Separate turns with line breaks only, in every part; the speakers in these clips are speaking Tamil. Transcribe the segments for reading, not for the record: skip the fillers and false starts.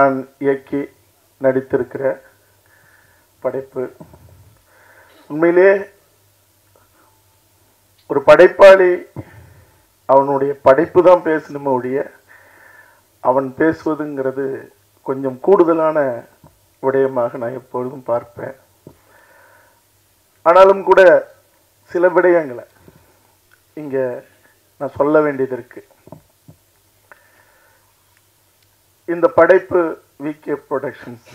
நான் இயக்கி நடித்திருக்கிற படைப்பு. உண்மையிலே ஒரு படைப்பாளி அவனுடைய படைப்பு தான் பேசணுமே ஒழிய அவன் பேசுவதுங்கிறது கொஞ்சம் கூடுதலான விடயமாக நான் எப்பொழுதும் பார்ப்பேன். ஆனாலும் கூட சில விடயங்களை இங்கே நான் சொல்ல வேண்டியது இருக்கு. இந்த படைப்பு விகே புரொடக்ஷன்ஸ்,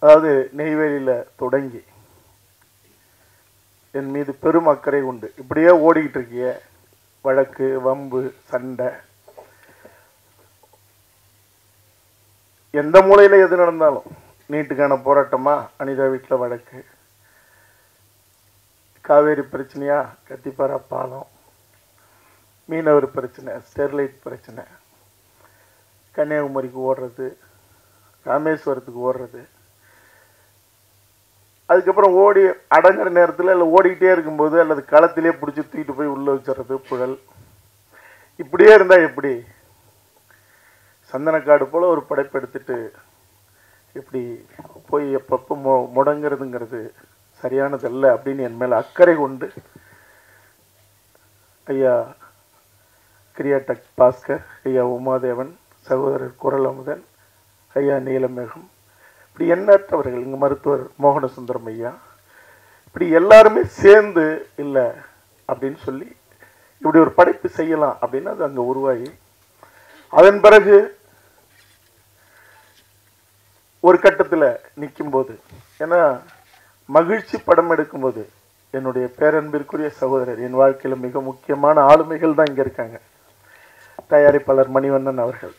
அதாவது நெய்வேலியில் தொடங்கி என் மீது பெரும் அக்கறை உண்டு. இப்படியே ஓடிக்கிட்டு இருக்கிய வழக்கு, வம்பு, சண்டை, எந்த மூலையில் எது நடந்தாலும், நீட்டுக்கான போராட்டமா, அனிதா வீட்டில் வழக்கு, காவேரி பிரச்சனையா, கத்திப்பாரா பாலம், மீனவர் பிரச்சனை, ஸ்டெர்லைட் பிரச்சனை, கன்னியாகுமரிக்கு ஓடுறது, ராமேஸ்வரத்துக்கு ஓடுறது, அதுக்கப்புறம் ஓடி அடங்குற நேரத்தில் இல்லை ஓடிக்கிட்டே இருக்கும்போது அல்லது களத்திலே பிடிச்சி தூக்கிட்டு போய் உள்ளே வச்சுறது, புழல். இப்படியே இருந்தால் எப்படி? சந்தனக்காடு போல் ஒரு படைப்பு எடுத்துட்டு இப்படி போய் எப்பப்போ முடங்கிறதுங்கிறது சரியானதல்ல அப்படின்னு என் மேலே அக்கறை கொண்டு ஐயா கிரியாடக் பாஸ்கர், ஐயா உமாதேவன், சகோதரர் குரல் அமுதன், ஐயா நீலமேகம், இப்படி எண்ணற்றவர்கள், இங்கே மருத்துவர் மோகனசுந்தரம் ஐயா, இப்படி எல்லாருமே சேர்ந்து இல்லை அப்படின்னு சொல்லி இப்படி ஒரு படைப்பு செய்யலாம் அப்படின்னு அது அங்கே உருவாகி, அதன் பிறகு ஒரு கட்டத்தில் நிற்கும்போது, ஏன்னா மகிழ்ச்சி படம் எடுக்கும்போது என்னுடைய பேரன்பிற்குரிய சகோதரர், என் வாழ்க்கையில் மிக முக்கியமான ஆளுமைகள் தான் இங்கே இருக்காங்க, தயாரிப்பாளர் மணிவண்ணன் அவர்கள்.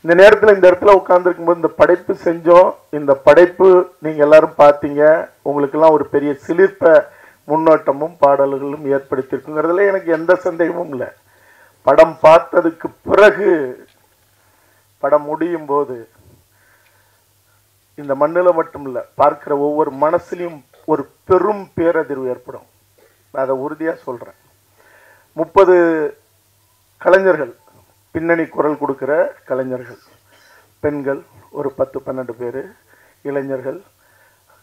இந்த நேரத்தில் இந்த இடத்துல உட்கார்ந்துருக்கும் போது இந்த படைப்பு செஞ்சோம். இந்த படைப்பு நீங்க எல்லாரும் பார்த்தீங்க. உங்களுக்கெல்லாம் ஒரு பெரிய சிலிர்ப்ப முன்னோட்டமும் பாடல்களும் ஏற்படுத்தியிருக்குங்கிறதுல எனக்கு எந்த சந்தேகமும் இல்லை. படம் பார்த்ததுக்கு பிறகு படம் முடியும் போது இந்த மண்ணில் மட்டும் இல்லை, பார்க்கிற ஒவ்வொரு மனசுலையும் ஒரு பெரும் பேரதிர்வு ஏற்படும். நான் அதை உறுதியாக சொல்றேன். 30 கலைஞர்கள், பின்னணி குரல் கொடுக்கிற கலைஞர்கள், பெண்கள் ஒரு 10-12 பேர், இளைஞர்கள்,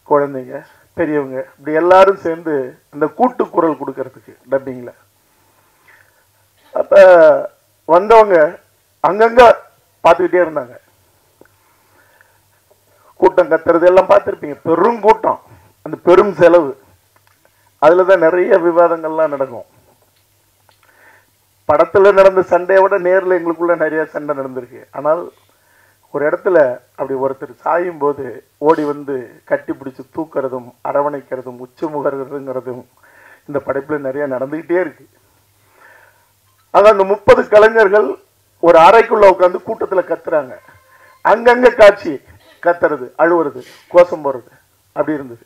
குழந்தைங்க, பெரியவங்க, இப்படி எல்லாரும் சேர்ந்து இந்த கூட்டு குரல் கொடுக்கறதுக்கு டப்பிங்கில். அப்போ வந்தவங்க அங்கங்க பார்த்துக்கிட்டே இருந்தாங்க. கூட்டம் கத்துறது எல்லாம் பார்த்துருப்பீங்க, பெரும் கூட்டம், அந்த பெரும் செலவு, அதில் தான் நிறைய விவாதங்கள்லாம் நடக்கும். படத்தில் நடந்த சண்டையை விட நேரில் எங்களுக்குள்ள நிறைய சண்டை நடந்திருக்கு. ஆனால் ஒரு இடத்துல அப்படி ஒருத்தர் சாயும் போது ஓடி வந்து கட்டி பிடிச்சி தூக்கிறதும் அரவணைக்கிறதும் உச்சி முகர்கிறதுங்கிறதும் இந்த படைப்பில் நிறைய நடந்துக்கிட்டே இருக்கு. அதான் அந்த 30 கலைஞர்கள் ஒரு அறைக்குள்ள உட்காந்து கூட்டத்தில் கத்துறாங்க. அங்கங்க காட்சி, கத்துறது, அழுவுறது, கோஷம் போடுறது, அப்படி இருந்தது.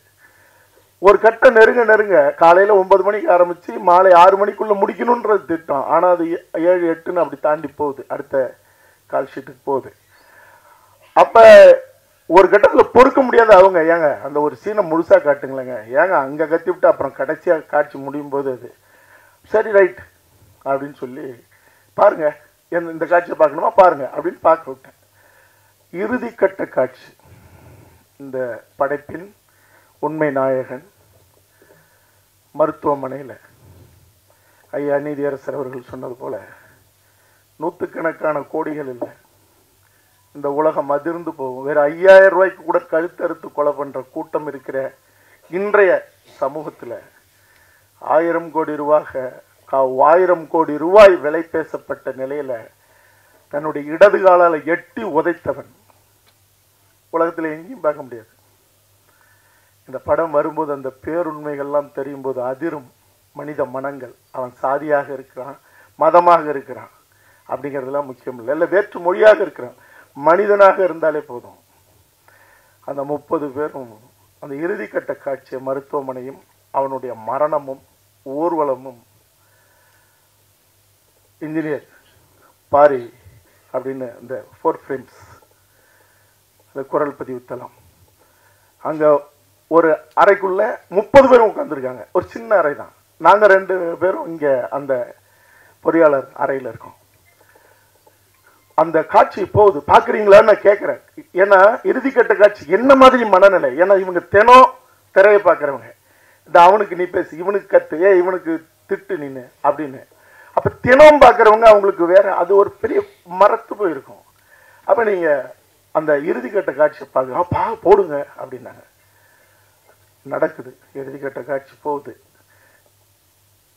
ஒரு கட்டம் நெருங்க காலையில 9 மணிக்கு ஆரம்பிச்சு மாலை 6 மணிக்குள்ள முடிக்கணும்ன்றது திட்டம். ஆனா அது 7-8ன்னு அப்படி தாண்டி போகுது, அடுத்த கால் ஷீட்டுக்கு போகுது. அப்ப ஒரு கட்டத்துல பொறுக்க முடியாத அவங்க, ஏங்க அந்த ஒரு சீனை முழுசா காட்டுங்களேங்க, ஏங்க அங்க கத்தி விட்டு அப்புறம் கடைசியா காட்சி முடியும் போது அது சரி ரைட் அப்படின்னு சொல்லி, பாருங்க இந்த காட்சியை பார்க்கணுமா பாருங்க அப்படின்னு பார்க்க விட்டேன். இறுதி கட்ட காட்சி, இந்த படைப்பின் உண்மை நாயகன் மருத்துவமனையில் ஐயா நீதியரசர் அவர்கள் சொன்னது போல 100கணக்கான கோடிகள் இல்லை, இந்த உலகம் அதிர்ந்து போகும். வேற 5000 ரூபாய்க்கு கூட கழுத்தறுத்து கொலை பண்ற கூட்டம் இருக்கிற இன்றைய சமூகத்தில் 1000 கோடி ரூபாய் விலை பேசப்பட்ட நிலையில தன்னுடைய இடது காலால எட்டி உதைத்தவன் உலகத்தில் எங்கேயும் பார்க்க முடியாது. இந்த படம் வரும்போது அந்த பேருண்மைகள்லாம் தெரியும் போது அதிரும் மனித மனங்கள். அவன் சாதியாக இருக்கிறான், மதமாக இருக்கிறான் அப்படிங்கிறதுலாம் முக்கியம் இல்லை, இல்லை வேற்று மொழியாக இருக்கிறான், மனிதனாக இருந்தாலே போதும். அந்த 30 பேரும் அந்த இறுதிக்கட்ட காட்சிய மருத்துவமனையும் அவனுடைய மரணமும் ஊர்வலமும் இன்ஜினியர் பாரி அப்படின்னு இந்த 4 ஃப்ரேம்ஸ் அந்த குரல் பதிவு தளம், அங்க ஒரு அறைக்குள்ள 30 பேரும் உட்கார்ந்துருக்காங்க. ஒரு சின்ன அறை தான். நாங்க 2 பேரும் இங்க அந்த பொறியாளர் அறையில் இருக்கோம். அந்த காட்சி போகுது, பாக்குறீங்களான்னு நான் கேட்கிறேன். ஏன்னா இறுதிக்கட்ட காட்சி என்ன மாதிரி மனநிலை, ஏன்னா இவங்க தினம் திரையை பார்க்கறவங்க, இந்த அவனுக்கு நீ பேசு, இவனுக்கு கத்து, இவனுக்கு திட்டு நின்னு அப்படின்னு. அப்ப தினம் பார்க்கறவங்க அவங்களுக்கு வேற, அது ஒரு பெரிய மரத்து போயிருக்கும். அப்ப நீங்க அந்த இறுதிக்கட்ட காட்சியை பார்க்க போடுங்க அப்படின்னாங்க. நடக்குது, இறுதிக்கட்ட காட்சி போகுது.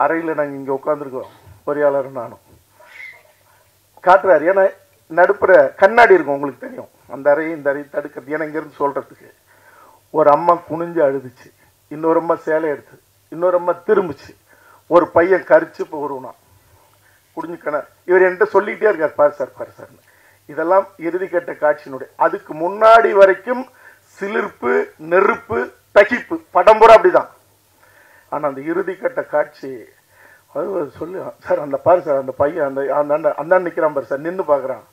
அறையில் நாங்கள் இங்கே உட்காந்துருக்கோம், பொறியாளர் நானும். காட்டுறாரு, ஏன்னா நடுப்புற கண்ணாடி இருக்கும், உங்களுக்கு தெரியும், அந்த அறையை இந்த அறையை தடுக்கிறது. ஏன்னா இங்கேருந்து சொல்றதுக்கு ஒரு அம்மா குனிஞ்சு அழுதுச்சு, இன்னொரு அம்மா சேலை எடுத்து, இன்னொரு அம்மா திரும்பிச்சு, ஒரு பையன் கரிச்சு போடுவான் குடிஞ்சு கிணறு. இவர் என்கிட்ட சொல்லிக்கிட்டே இருக்கார், பாரு சார் பாரு சார்னு. இதெல்லாம் இறுதிக்கட்ட காட்சியினுடைய. அதுக்கு முன்னாடி வரைக்கும் சிலிர்ப்பு, நெருப்பு, தகிப்பு, படம்புற அப்படிதான். ஆனா அந்த இறுதிக்கட்ட காட்சி சொல்லு சார், அந்த பாரு சார், அந்த பையன் அந்த அந்த நிக்கிறான் பாரு சார், நின்று பாக்குறான்.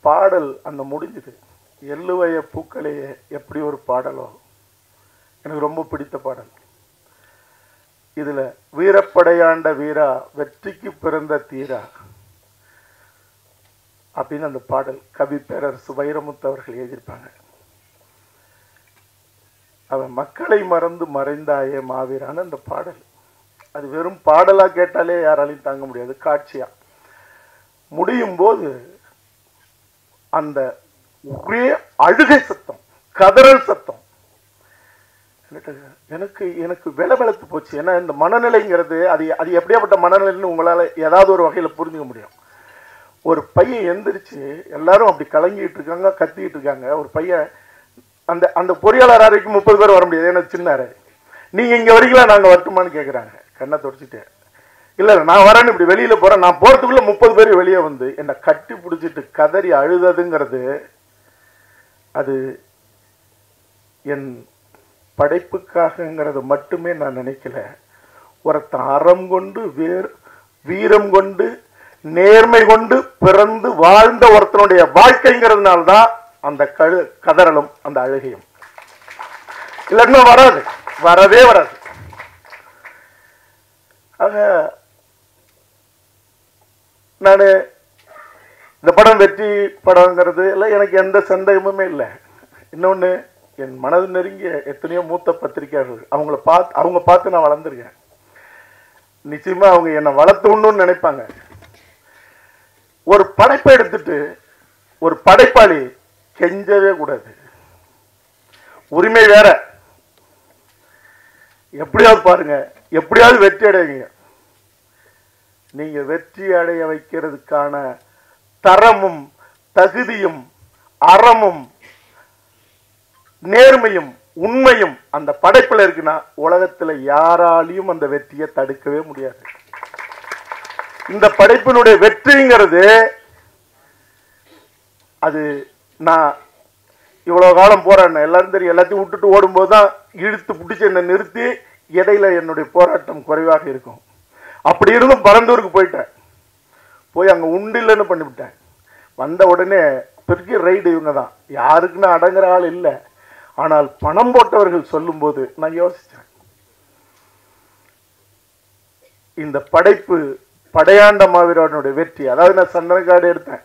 பாடல் அந்த முடிஞ்சது. எள்ளுவைய பூக்களையே எப்படி ஒரு பாடலோ, எனக்கு ரொம்ப பிடித்த பாடல். இதுல வீரப்படையாண்ட வீரா, வெற்றிக்கு பிறந்த தீரா அப்படின்னு அந்த பாடல் கவி பேரரசு வைரமுத்து அவர்கள் எழுதியிருப்பாங்க. அவன் மக்களை மறந்து மறைந்தாயே மாவீரான அந்த பாடல். அது வெறும் பாடலா கேட்டாலே யாராலையும் தாங்க முடியாது, காட்சியா முடியும் போது அந்த ஒரே அழுகை சத்தம், கதறல் சத்தம் எனக்கு எனக்கு விலை வளர்த்து போச்சு. ஏன்னா இந்த மனநிலைங்கிறது அது அது எப்படியாப்பட்ட மனநிலைன்னு உங்களால ஏதாவது ஒரு வகையில புரிஞ்சுக்க முடியும். ஒரு பையன் எந்திரிச்சு, எல்லாரும் அப்படி கலங்கிட்டு இருக்காங்க, கத்திட்டு இருக்காங்க. ஒரு பையன் அந்த அந்த பொறியாளர் அறைக்கு 30 பேர் வர முடியாது, ஏன்னா சின்ன அறை. நீங்க இங்க வரீங்களா, நாங்க வரட்டுமான்னு கேட்கறாங்க. கண்ணை தொடச்சிட்டு, இல்ல நான் வரேன்னு இப்படி வெளியில போறேன். நான் போறதுக்குள்ள 30 பேர் வெளியே வந்து என்னை கட்டி பிடிச்சிட்டு கதறி அழுததுங்கிறது, அது என் படைப்புக்காகங்கிறது மட்டுமே நான் நினைக்கல. ஒருத்தன் அறம் கொண்டு வீரம் கொண்டு நேர்மை கொண்டு பிறந்து வாழ்ந்த ஒருத்தனுடைய வாழ்க்கைங்கிறதுனால்தான் அந்த கதறலும் அந்த அழுகையும். இல்லைன்னா வராது, வரவே வராது. ஆக நான் இந்த படம் வெற்றி படங்கிறது எல்லாம் எனக்கு எந்த சந்தேகமுமே இல்லை. இன்னொன்னு, என் மனது நெருங்கிய எத்தனையோ மூத்த பத்திரிகையாளர்கள், அவங்க பார்த்து நான் வளர்ந்துருக்கேன். நிச்சயமா அவங்க என்னை வளர்த்துணும்னு நினைப்பாங்க. ஒரு படைப்பை எடுத்துட்டு ஒரு படைப்பாளி கெஞ்சவே கூடாது. உரிமை வேற, எப்படியாவது பாருங்க, எப்படியாவது வெற்றி அடைவீங்க. நீங்க வெற்றி அடைய வைக்கிறதுக்கான தரமும் தகுதியும் அறமும் நேர்மையும் உண்மையும் அந்த படைப்புல இருக்குன்னா உலகத்துல யாராலையும் அந்த வெற்றியை தடுக்கவே முடியாது. இந்த படைப்பினுடைய வெற்றிங்கிறது, அது நான் இவ்வளவு காலம் போராடினேன், எல்லாரும் தெரியும். எல்லாத்தையும் விட்டுட்டு ஓடும்போது தான் இழுத்து பிடிச்சி என்னை நிறுத்தி இடையில என்னுடைய போராட்டம் குறைவாக இருக்கும். அப்படி இருந்தும் பரந்தூருக்கு போயிட்டேன். போய் அங்க உண்டில்லன்னு பண்ணிவிட்டேன். வந்த உடனே பெரிய ரைடு இவங்க தான், யாருக்குன்னு அடங்குற ஆள் இல்லை. ஆனால் பணம் போட்டவர்கள் சொல்லும் போது நான் யோசிச்சேன், இந்த படைப்பு படையாண்ட மாவீரனுடைய வெற்றி. அதாவது நான் சந்தனக்காடு எடுத்தேன்,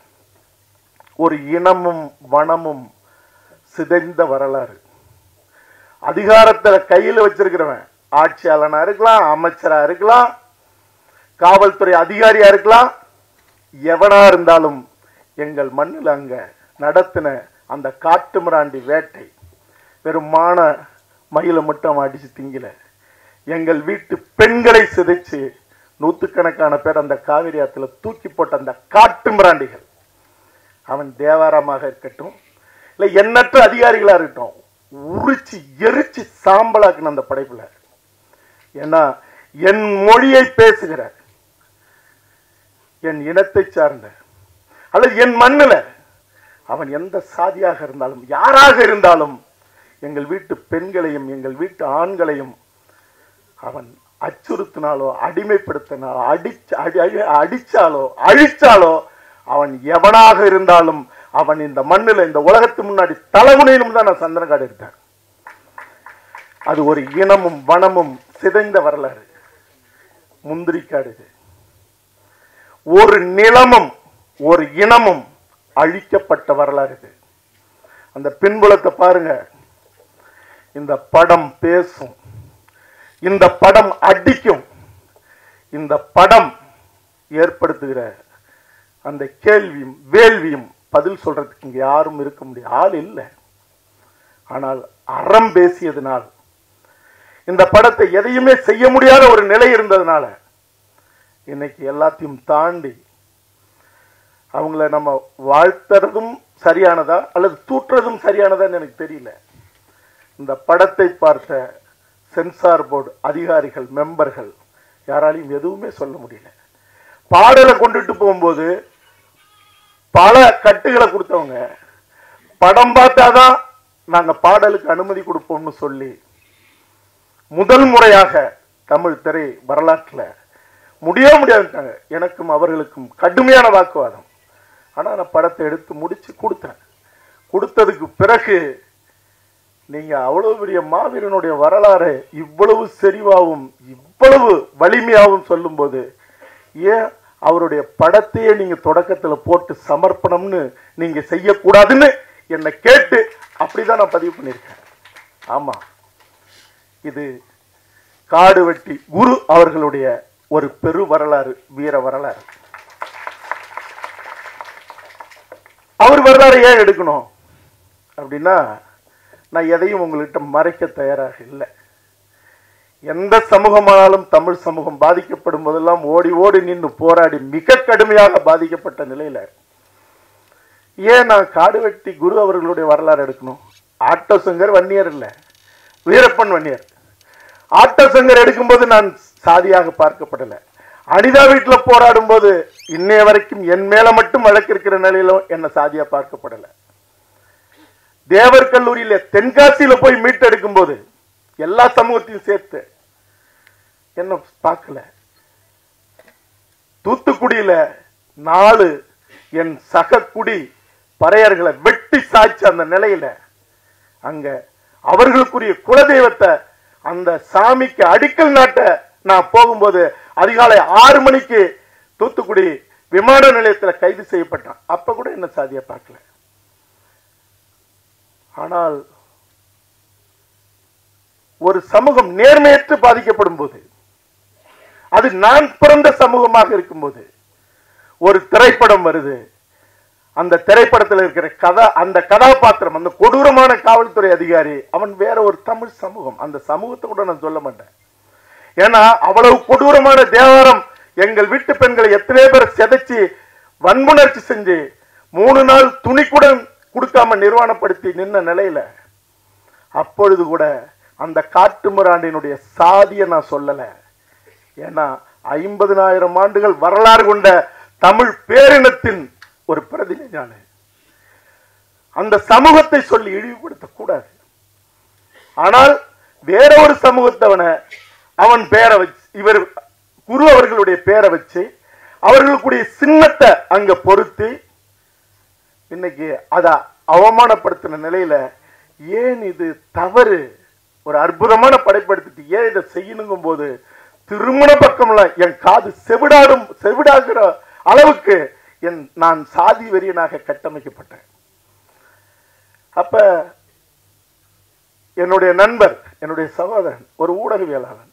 ஒரு இனமும் வனமும் சிதைந்த வரலாறு. அதிகாரத்துல கையில் வச்சிருக்கிறவன் ஆட்சியாளனா இருக்கலாம், அமைச்சரா இருக்கலாம், காவல்துறை அதிகாரியா இருக்கலாம், எவனா இருந்தாலும் எங்கள் மண்ணில் அங்க நடத்தின அந்த காட்டு மிராண்டி வேட்டை வெறும் மான மயிலை மட்டும் அவன் அடிச்சு திங்கல. எங்கள் வீட்டு பெண்களை சிதைச்சு நூற்றுக்கணக்கான பேர் அந்த காவிரி ஆத்துல தூக்கி போட்ட அந்த காட்டு மிராண்டிகள், அவன் தேவாரமாக இருக்கட்டும், இல்லை எண்ணற்ற அதிகாரிகளா இருக்கட்டும், உரிச்சு எரிச்சு சாம்பலாக்குன அந்த படைப்புல. ஏன்னா என் மொழியை பேசுகிற, என் இனத்தை சார்ந்த, அல்லது என் மண்ணில் அவன் எந்த சாதியாக இருந்தாலும் யாராக இருந்தாலும் எங்கள் வீட்டு பெண்களையும் எங்கள் வீட்டு ஆண்களையும் அவன் அச்சுறுத்தினாலோ அடிமைப்படுத்தினாலோ அடிச்சாலோ அழிச்சாலோ, அவன் எவனாக இருந்தாலும் அவன் இந்த மண்ணில் இந்த உலகத்து முன்னாடி தலைமுனையிலும் தான் நான் சந்தனக்காடு எடுத்தேன். அது ஒரு இனமும் வனமும் சிதைந்த வரலாறு. முந்திரிக்காடு, ஒரு நிலமும் ஒரு இனமும் அழிக்கப்பட்ட வரலாறு இது. அந்த பின்புலத்தை பாருங்க. இந்த படம் பேசும், இந்த படம் அடிக்கும், இந்த படம் ஏற்படுத்துகிற அந்த கேள்வியும் வேள்வியும் பதில் சொல்றதுக்கு இங்க யாரும் இருக்க முடியாது, ஆள் இல்லை. ஆனால் அறம் பேசியதுனால், இந்த படத்தை எதையுமே செய்ய முடியாத ஒரு நிலை இருந்ததுனால இன்னைக்கு எல்லாத்தையும் தாண்டி அவங்கள நம்ம வாழ்த்துறதும் சரியானதா அல்லது தூற்றுறதும் சரியானதான்னு எனக்கு தெரியல. இந்த படத்தை பார்த்த சென்சார் போர்டு அதிகாரிகள், மெம்பர்கள் யாராலையும் எதுவுமே சொல்ல முடியல. பாடலை கொண்டுட்டு போகும்போது பல கட்டுகளை கொடுத்தவங்க படம் பார்த்தாதான் நாங்க பாடலுக்கு அனுமதி கொடுப்போம்னு சொல்லி முதல் முறையாக தமிழ் திரை வரலாற்றில் முடியாதுட்டாங்க. எனக்கும் அவர்களுக்கும் கடுமையான வாக்குவாதம். ஆனா நான் படத்தை எடுத்து முடிச்சு கொடுத்தேன். கொடுத்ததுக்கு பிறகு நீங்க அவ்வளவு பெரிய மாவீரனுடைய வரலாறு இவ்வளவு செறிவாகவும் இவ்வளவு வலிமையாகவும் சொல்லும் போது ஏன் அவருடைய படத்தையே நீங்க தொடக்கத்துல போட்டு சமர்ப்பணம்னு நீங்க செய்யக்கூடாதுன்னு என்னை கேட்டு அப்படிதான் நான் பதிவு பண்ணியிருக்கேன். ஆமா, இது காடுவெட்டி குரு அவர்களுடைய ஒரு பெரு வரலாறு, வீர வரலாறு. அவர் வரலாறு ஏன் எடுக்கணும் அப்படின்னா, நான் எதையும் உங்கள்கிட்ட மறைக்க தயாராக இல்லை. எந்த சமூகமானாலும் தமிழ் சமூகம் பாதிக்கப்படும் போதெல்லாம் ஓடி ஓடி நின்று போராடி மிக கடுமையாக பாதிக்கப்பட்ட நிலையில ஏன் நான் காடுவெட்டி குரு அவர்களுடைய வரலாறு எடுக்கணும்? ஆட்டோ சங்கர் வன்னியர் இல்லை, வீரப்பன் வன்னியர். ஆட்டோ சங்கர் எடுக்கும்போது நான் சாதியாக பார்க்கப்படல. அனிதா வீட்டில் போராடும் போது இன்னைய வரைக்கும் என் மேல மட்டும் வழக்கு இருக்கிற நிலையிலும் என்ன சாதியா பார்க்கப்படல. தேவர் கல்லூரியில தென்காசியில போய் மீட்டெடுக்கும் போது எல்லா சமூகத்தையும் சேர்த்து என்ன பார்க்கல. தூத்துக்குடியில 4 என் சக குடி பறையர்களை வெட்டி சாய்ச்ச அந்த நிலையில அங்க அவர்களுக்குரிய குலதெய்வத்தை அந்த சாமிக்கு அடிக்கல் நாட்ட நான் போகும்போது அதிகாலை 6 மணிக்கு தூத்துக்குடி விமான நிலையத்தில் கைது செய்யப்பட்டான். அப்ப கூட என்ன சாதியா பார்க்கல. ஆனால் ஒரு சமூகம் நேர்மையற்று பாதிக்கப்படும் போது, அது நான் பிறந்த சமூகமாக இருக்கும்போது ஒரு திரைப்படம் வருது. அந்த திரைப்படத்தில் இருக்கிற அந்த கதாபாத்திரம், அந்த கொடூரமான காவல்துறை அதிகாரி, அவன் வேற ஒரு தமிழ் சமூகம். அந்த சமூகத்தை கூட நான் சொல்ல மாட்டேன். ஏன்னா அவ்வளவு கொடூரமான தேவாரம் எங்கள் வீட்டு பெண்களை எத்தனை பேர் செதைச்சு வன்புணர்ச்சி செஞ்சு 3 நாள் துணி கூட கொடுக்காம நிர்வாணப்படுத்தி நின்ன நிலையில அப்பொழுது கூட அந்த காட்டுமிராண்டினுடைய சாதியை நான் சொல்லல. ஏன்னா 50,000 ஆண்டுகள் வரலாறு கொண்ட தமிழ் பேரினத்தின் ஒரு பிரதிநிதி நான். அந்த சமூகத்தை சொல்லி இழிவுபடுத்த கூடாது. ஆனால் வேற ஒரு சமூகத்தவனை அவன் பேரை வச்சு, இவர் குரு அவர்களுடைய பேரை வச்சு அவர்களுக்குடைய சின்னத்தை அங்க பொருத்தி இன்னைக்கு அத அவமானப்படுத்தின நிலையில ஏன் இது தவறு? ஒரு அற்புதமான படைப்படுத்திட்டு ஏன் இதை செய்யணுங்கும் போது திருமண பக்கம்லாம் என் காது செவிடாகிற அளவுக்கு நான் சாதி வெறியனாக கட்டமைக்கப்பட்டேன். அப்ப என்னுடைய நண்பர், என்னுடைய சகோதரன், ஒரு ஊடகவியலாளன்,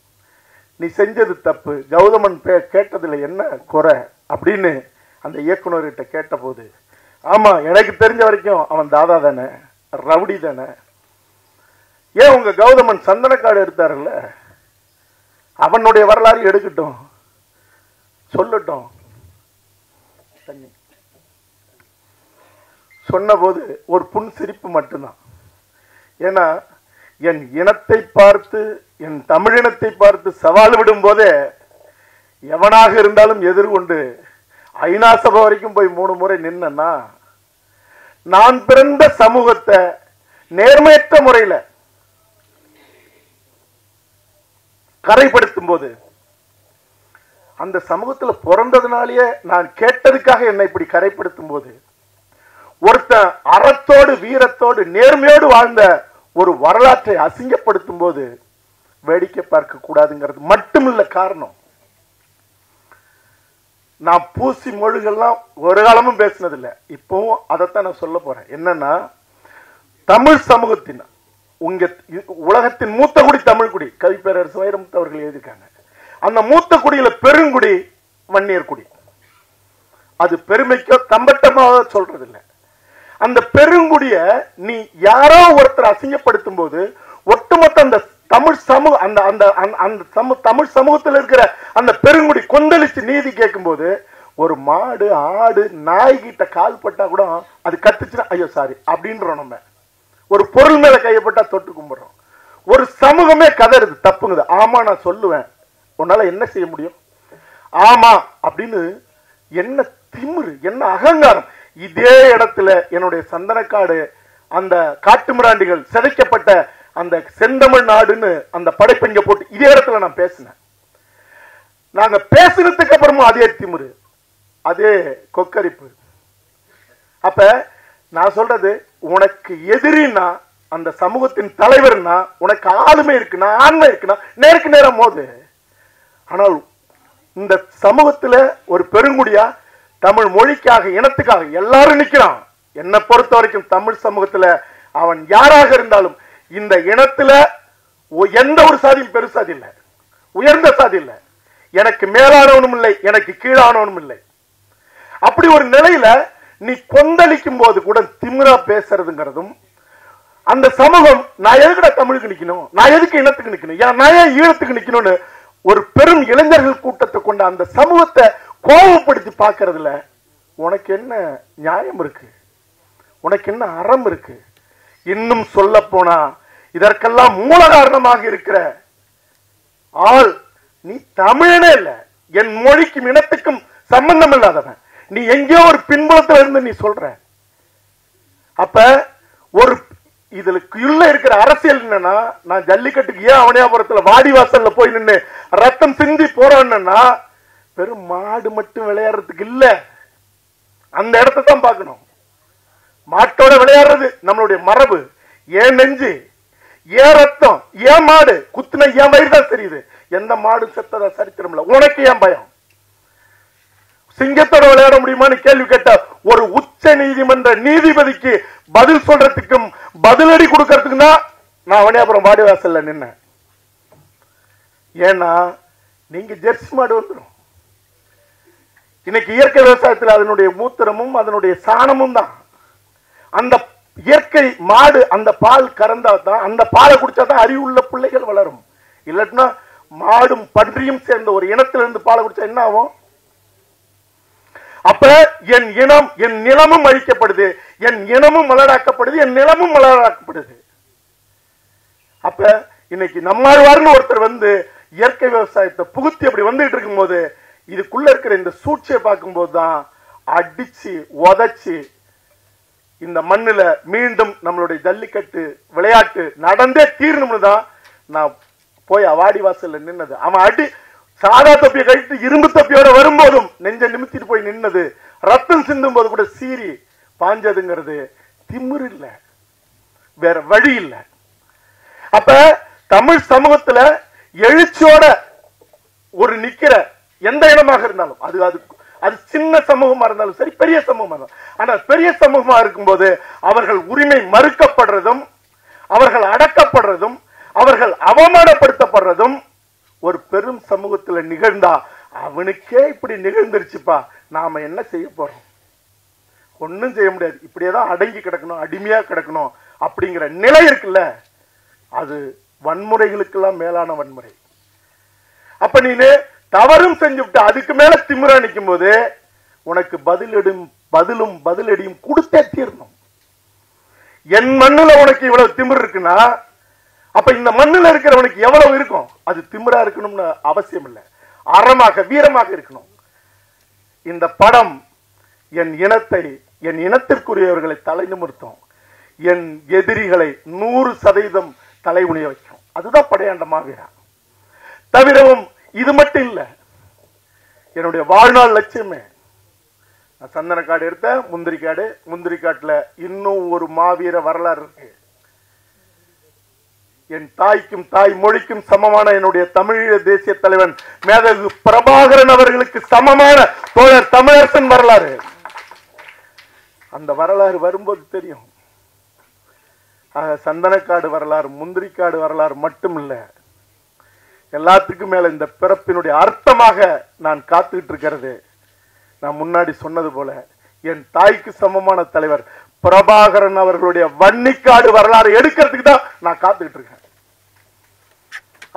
நீ செஞ்சது தப்பு, கௌதமன் கேட்டதுல என்ன குறை அப்படின்னு அந்த இயக்குனர்கிட்ட கேட்ட போது, ஆமா எனக்கு தெரிஞ்ச வரைக்கும் அவன் தாதா தானே, ரவுடி தானே, ஏன் உங்க கௌதமன் சந்தனக்காடு எடுத்தாருல்ல, அவனுடைய வரலாறு எடுக்கட்டும், சொல்லட்டும். சொன்ன போது ஒரு புன் சிரிப்பு மட்டும்தான். ஏன்னா என் இனத்தை பார்த்து, என் தமிழினத்தை பார்த்து சவால் விடும் போதே எவனாக இருந்தாலும் எதிர்கொண்டு ஐநா சபை வரைக்கும் போய் 3 முறை நின்னா, நான் பிறந்த சமூகத்தை நேர்மையற்ற முறையில கரைப்படுத்தும் போது, அந்த சமூகத்துல பிறந்ததுனாலேயே நான் கேட்டதுக்காக என்னை இப்படி கரைப்படுத்தும் போது, ஒருத்தன் அறத்தோடு வீரத்தோடு நேர்மையோடு வாழ்ந்த ஒரு வரலாற்றை அசிங்கப்படுத்தும் போது வேடிக்கை பார்க்க கூடாதுங்கிறது மட்டுமில்ல காரணம். நான் பூசி மொழிகள்லாம் ஒரு காலமும் பேசினதில்லை. இப்பவும் அதைத்தான் நான் சொல்ல போறேன். என்னன்னா, தமிழ் சமூகத்தின் உங்க உலகத்தின் மூத்த குடி தமிழ் குடி, கவிப்பேரரசு வைரமுத்து அவர்கள் எழுதியிருக்காங்க. அந்த மூத்த குடியில பெருங்குடி வன்னியர் குடி. அது பெருமைக்கோ தம்பட்டமாக சொல்றது இல்லை. அந்த பெருங்குடிய நீ யாரோ ஒருத்தர் அசிங்கப்படுத்தும் போது ஒட்டுமொத்த அந்த தமிழ் சமூக அந்த அந்த அந்த தமிழ் சமூகத்தில் இருக்கிற அந்த பெருங்குடி கொந்தளிச்சு நீதி கேட்கும் போது, ஒரு மாடு ஆடு நாய்கிட்ட கால் பட்டா கூட அது கத்துச்சுன்னா ஐயோ சாரி அப்படின்றோம். நம்ம ஒரு பொருள் மேல கையப்பட்டா தொட்டு கும்பிடுறோம். ஒரு சமூகமே கதறுது, தப்புங்குது. ஆமா நான் சொல்லுவேன், உன்னால என்ன செய்ய முடியும்? ஆமா அப்படின்னு என்ன திமிரு, என்ன அகங்காரம். இதே இடத்துல என்னுடைய சந்தனக்காடு அந்த காட்டுமிராண்டிகள் சிதைக்கப்பட்ட அந்த செந்தமிழ் நாடுன்னு அந்த படைப்பெங்க போட்டு இதே இடத்துல நான் பேசினேன். நாங்க பேசினதுக்கு அப்புறமும் அதே திமிரு, அதே கொக்கரிப்பு. அப்ப நான் சொல்றது, உனக்கு எதிரின்னா அந்த சமூகத்தின் தலைவர்னா, உனக்கு ஆளுமை இருக்குன்னா, ஆண்மை இருக்குன்னா நேருக்கு நேரம் மோது. ஆனால் இந்த சமூகத்துல ஒரு பெருங்குடியா தமிழ் மொழிக்காக இனத்துக்காக எல்லாரும் நிக்கிறான். என்னை பொறுத்த வரைக்கும் தமிழ் சமூகத்துல அவன் யாராக இருந்தாலும் இந்த இனத்துல எந்த ஒரு சாதியும் பெருசாதி இல்லை, உயர்ந்த சாதி இல்லை, எனக்கு மேலானவனும் இல்லை, எனக்கு கீழானவனும் இல்லை. அப்படி ஒரு நிலையில நீ கொந்தளிக்கும் போது கூட திமிரா பேசுறதுங்கிறதும், அந்த சமூகம் நான் எதுக்குடா தமிழுக்கு நிக்கணும், நான் எதுக்கு இனத்துக்கு நிக்கணும், நான் ஏன் ஈழத்துக்கு நிக்கணும்னு ஒரு பெரும் இளைஞர்கள் கூட்டத்தை கொண்ட அந்த சமூகத்தை கோபப்படுத்தி பார்க்கறதுல உனக்கு என்ன நியாயம் இருக்கு? உனக்கு என்ன அறம் இருக்கு? இன்னும் சொல்ல போனா இதற்கெல்லாம் மூல காரணமாக இருக்கிற ஆள் நீ தமிழனே இல்ல, என் மொழிக்கும் இனத்துக்கும் சம்பந்தம் இல்லாதவன். நீ எங்கேயோ ஒரு பின்புலத்துல இருந்து நீ சொல்ற. அப்ப ஒரு இதுல இருக்கிற அரசியல் என்னன்னா, நான் ஜல்லிக்கட்டுக்கு ஏன் அவனியாபுரத்துல வாடிவாசல்ல போய் நின்று ரத்தம் சிந்தி போறேன்னா, வெறும் மாடு மட்டும் விளையாடுறதுக்கு இல்ல, அந்த இடத்தை தான் பார்க்கணும். மாட்டோட விளையாடுறது நம்மளுடைய மரபு. ஏன் நெஞ்சு, ஏன் ரத்தம், ஏன் மாடு குத்துன ஏன் வயிறு தான் தெரியுது. எந்த மாடு செத்ததா சரித்திரம் இல்ல. உனக்கு ஏன் பயம்? சிங்கத்தோட விளையாட முடியுமான்னு கேள்வி கேட்ட ஒரு உச்ச நீதிமன்ற நீதிபதிக்கு பதில் சொல்றதுக்கும் பதிலடி கொடுக்கறதுக்கு தான் நான் அவனியாபுரம் வாடிவாசல்ல நின்ன. ஏன்னா நீங்க ஜெர்சி மாடு வந்துடும். இன்னைக்கு இயற்கை விவசாயத்தில் அதனுடைய மூத்திரமும் அதனுடைய சாணமும் தான். அந்த இயற்கை மாடு அந்த பால் கறந்தா தான், அந்த பாலை குடிச்சா தான் அறிவுள்ள பிள்ளைகள் வளரும். இல்லைன்னா மாடும் பன்றியும் சேர்ந்த ஒரு இனத்திலிருந்து பாலை குடிச்சா என்ன ஆகும்? அப்ப என் இனம் என் நிலமும் அழிக்கப்படுது, என் இனமும் மலராக்கப்படுது, என் நிலமும் மலராக்கப்படுது. அப்ப இன்னைக்கு நம்மாழ்வார்னு ஒருத்தர் வந்து இயற்கை விவசாயத்தை புகுத்தி அப்படி வந்துட்டு இருக்கும் போது, இதுக்குள்ள இருக்கிற இந்த சூழ்ச்சியை பார்க்கும்போது தான் அடிச்சு உதச்சு இந்த மண்ணுல மீண்டும் நம்மளுடைய ஜல்லிக்கட்டு விளையாட்டு நடந்தே தீரணும்னு தான் நான் போய் அவாடி வாசல்ல நின்னது. அவன் அடி சாதா தொப்பியை கழித்து இரும்பு தொப்பியோட வரும்போதும் நெஞ்ச நிமித்திட்டு போய் நின்னது, ரத்தம் சிந்தும் போது கூட சீறி பாஞ்சதுங்கிறது திமிரு இல்ல, வேற வழி இல்ல. அப்ப தமிழ் சமூகத்துல எழுச்சியோட ஒரு நிக்கிற எந்த இனமாக இருந்தாலும், அது அது அது சின்ன சமூகமா இருந்தாலும் சரி, பெரிய சமூகமா இருந்தாலும், ஆனா பெரிய சமூகமா இருக்கும்போது அவர்கள் உரிமை மறுக்கப்படுறதும், அவர்கள் அடக்கப்படுறதும், அவர்கள் அவமானப்படுத்தப்படுறதும் ஒரு பெரும் சமூகத்துல நிகழ்ந்தா, அவனுக்கே இப்படி நிகழ்ந்துருச்சுப்பா, நாம என்ன செய்ய போறோம்? ஒன்னும் செய்ய முடியாது. இப்படியேதான் அடங்கி கிடக்கணும், அடிமையா கிடக்கணும் அப்படிங்கிற நிலை இருக்குல்ல, அது வன்முறைகளுக்கெல்லாம் மேலான வன்முறை. அப்ப நீனு தவறும் செஞ்சுவிட்டு அதுக்கு மேல திமிரா நிற்கும் போது உனக்கு பதிலடியும் கொடுத்தே தீரணும். என் மண்ணுல உனக்கு இவ்வளவு திமிர் இருக்குன்னா, அப்ப இந்த மண்ணுல இருக்கிறவனுக்கு எவ்வளவு இருக்கும்? அது திமிரா இருக்கணும்னு அவசியம் இல்லை, அறமாக வீரமாக இருக்கணும். இந்த படம் என் இனத்தை, என் இனத்திற்குரியவர்களை தலை நிமிர்த்தும், என் எதிரிகளை 100% தலை குனிய வைக்கும். அதுதான் படையாண்ட மாவீரா. தவிரவும் இது மட்டும் இல்ல, என்னுடைய வாழ்நாள் லட்சியமே. நான் சந்தனக்காடு எடுத்த முந்திரி காட்டுல இன்னும் ஒரு மாவீர வரலாறு இருக்கு. என் தாய்க்கும் தாய் மொழிக்கும் சமமான என்னுடைய தமிழீழ தேசிய தலைவன் மேதகு பிரபாகரன் அவர்களுக்கு சமமான தோழர் தமிழரசன் வரலாறு. அந்த வரலாறு வரும்போது தெரியும். சந்தனக்காடு வரலாறு, முந்திரிக்காடு வரலாறு மட்டும் இல்ல, எல்லாத்துக்கும் மேல இந்த பிறப்பினுடைய அர்த்தமாக நான் காத்துக்கிட்டு இருக்கிறது. நான் முன்னாடி சொன்னது போல என் தாய்க்கு சமமான தலைவர் பிரபாகரன் அவர்களுடைய வன்னிக்காடு வரலாறு எடுக்கிறதுக்கு தான் நான் காத்துக்கிட்டு இருக்கேன்.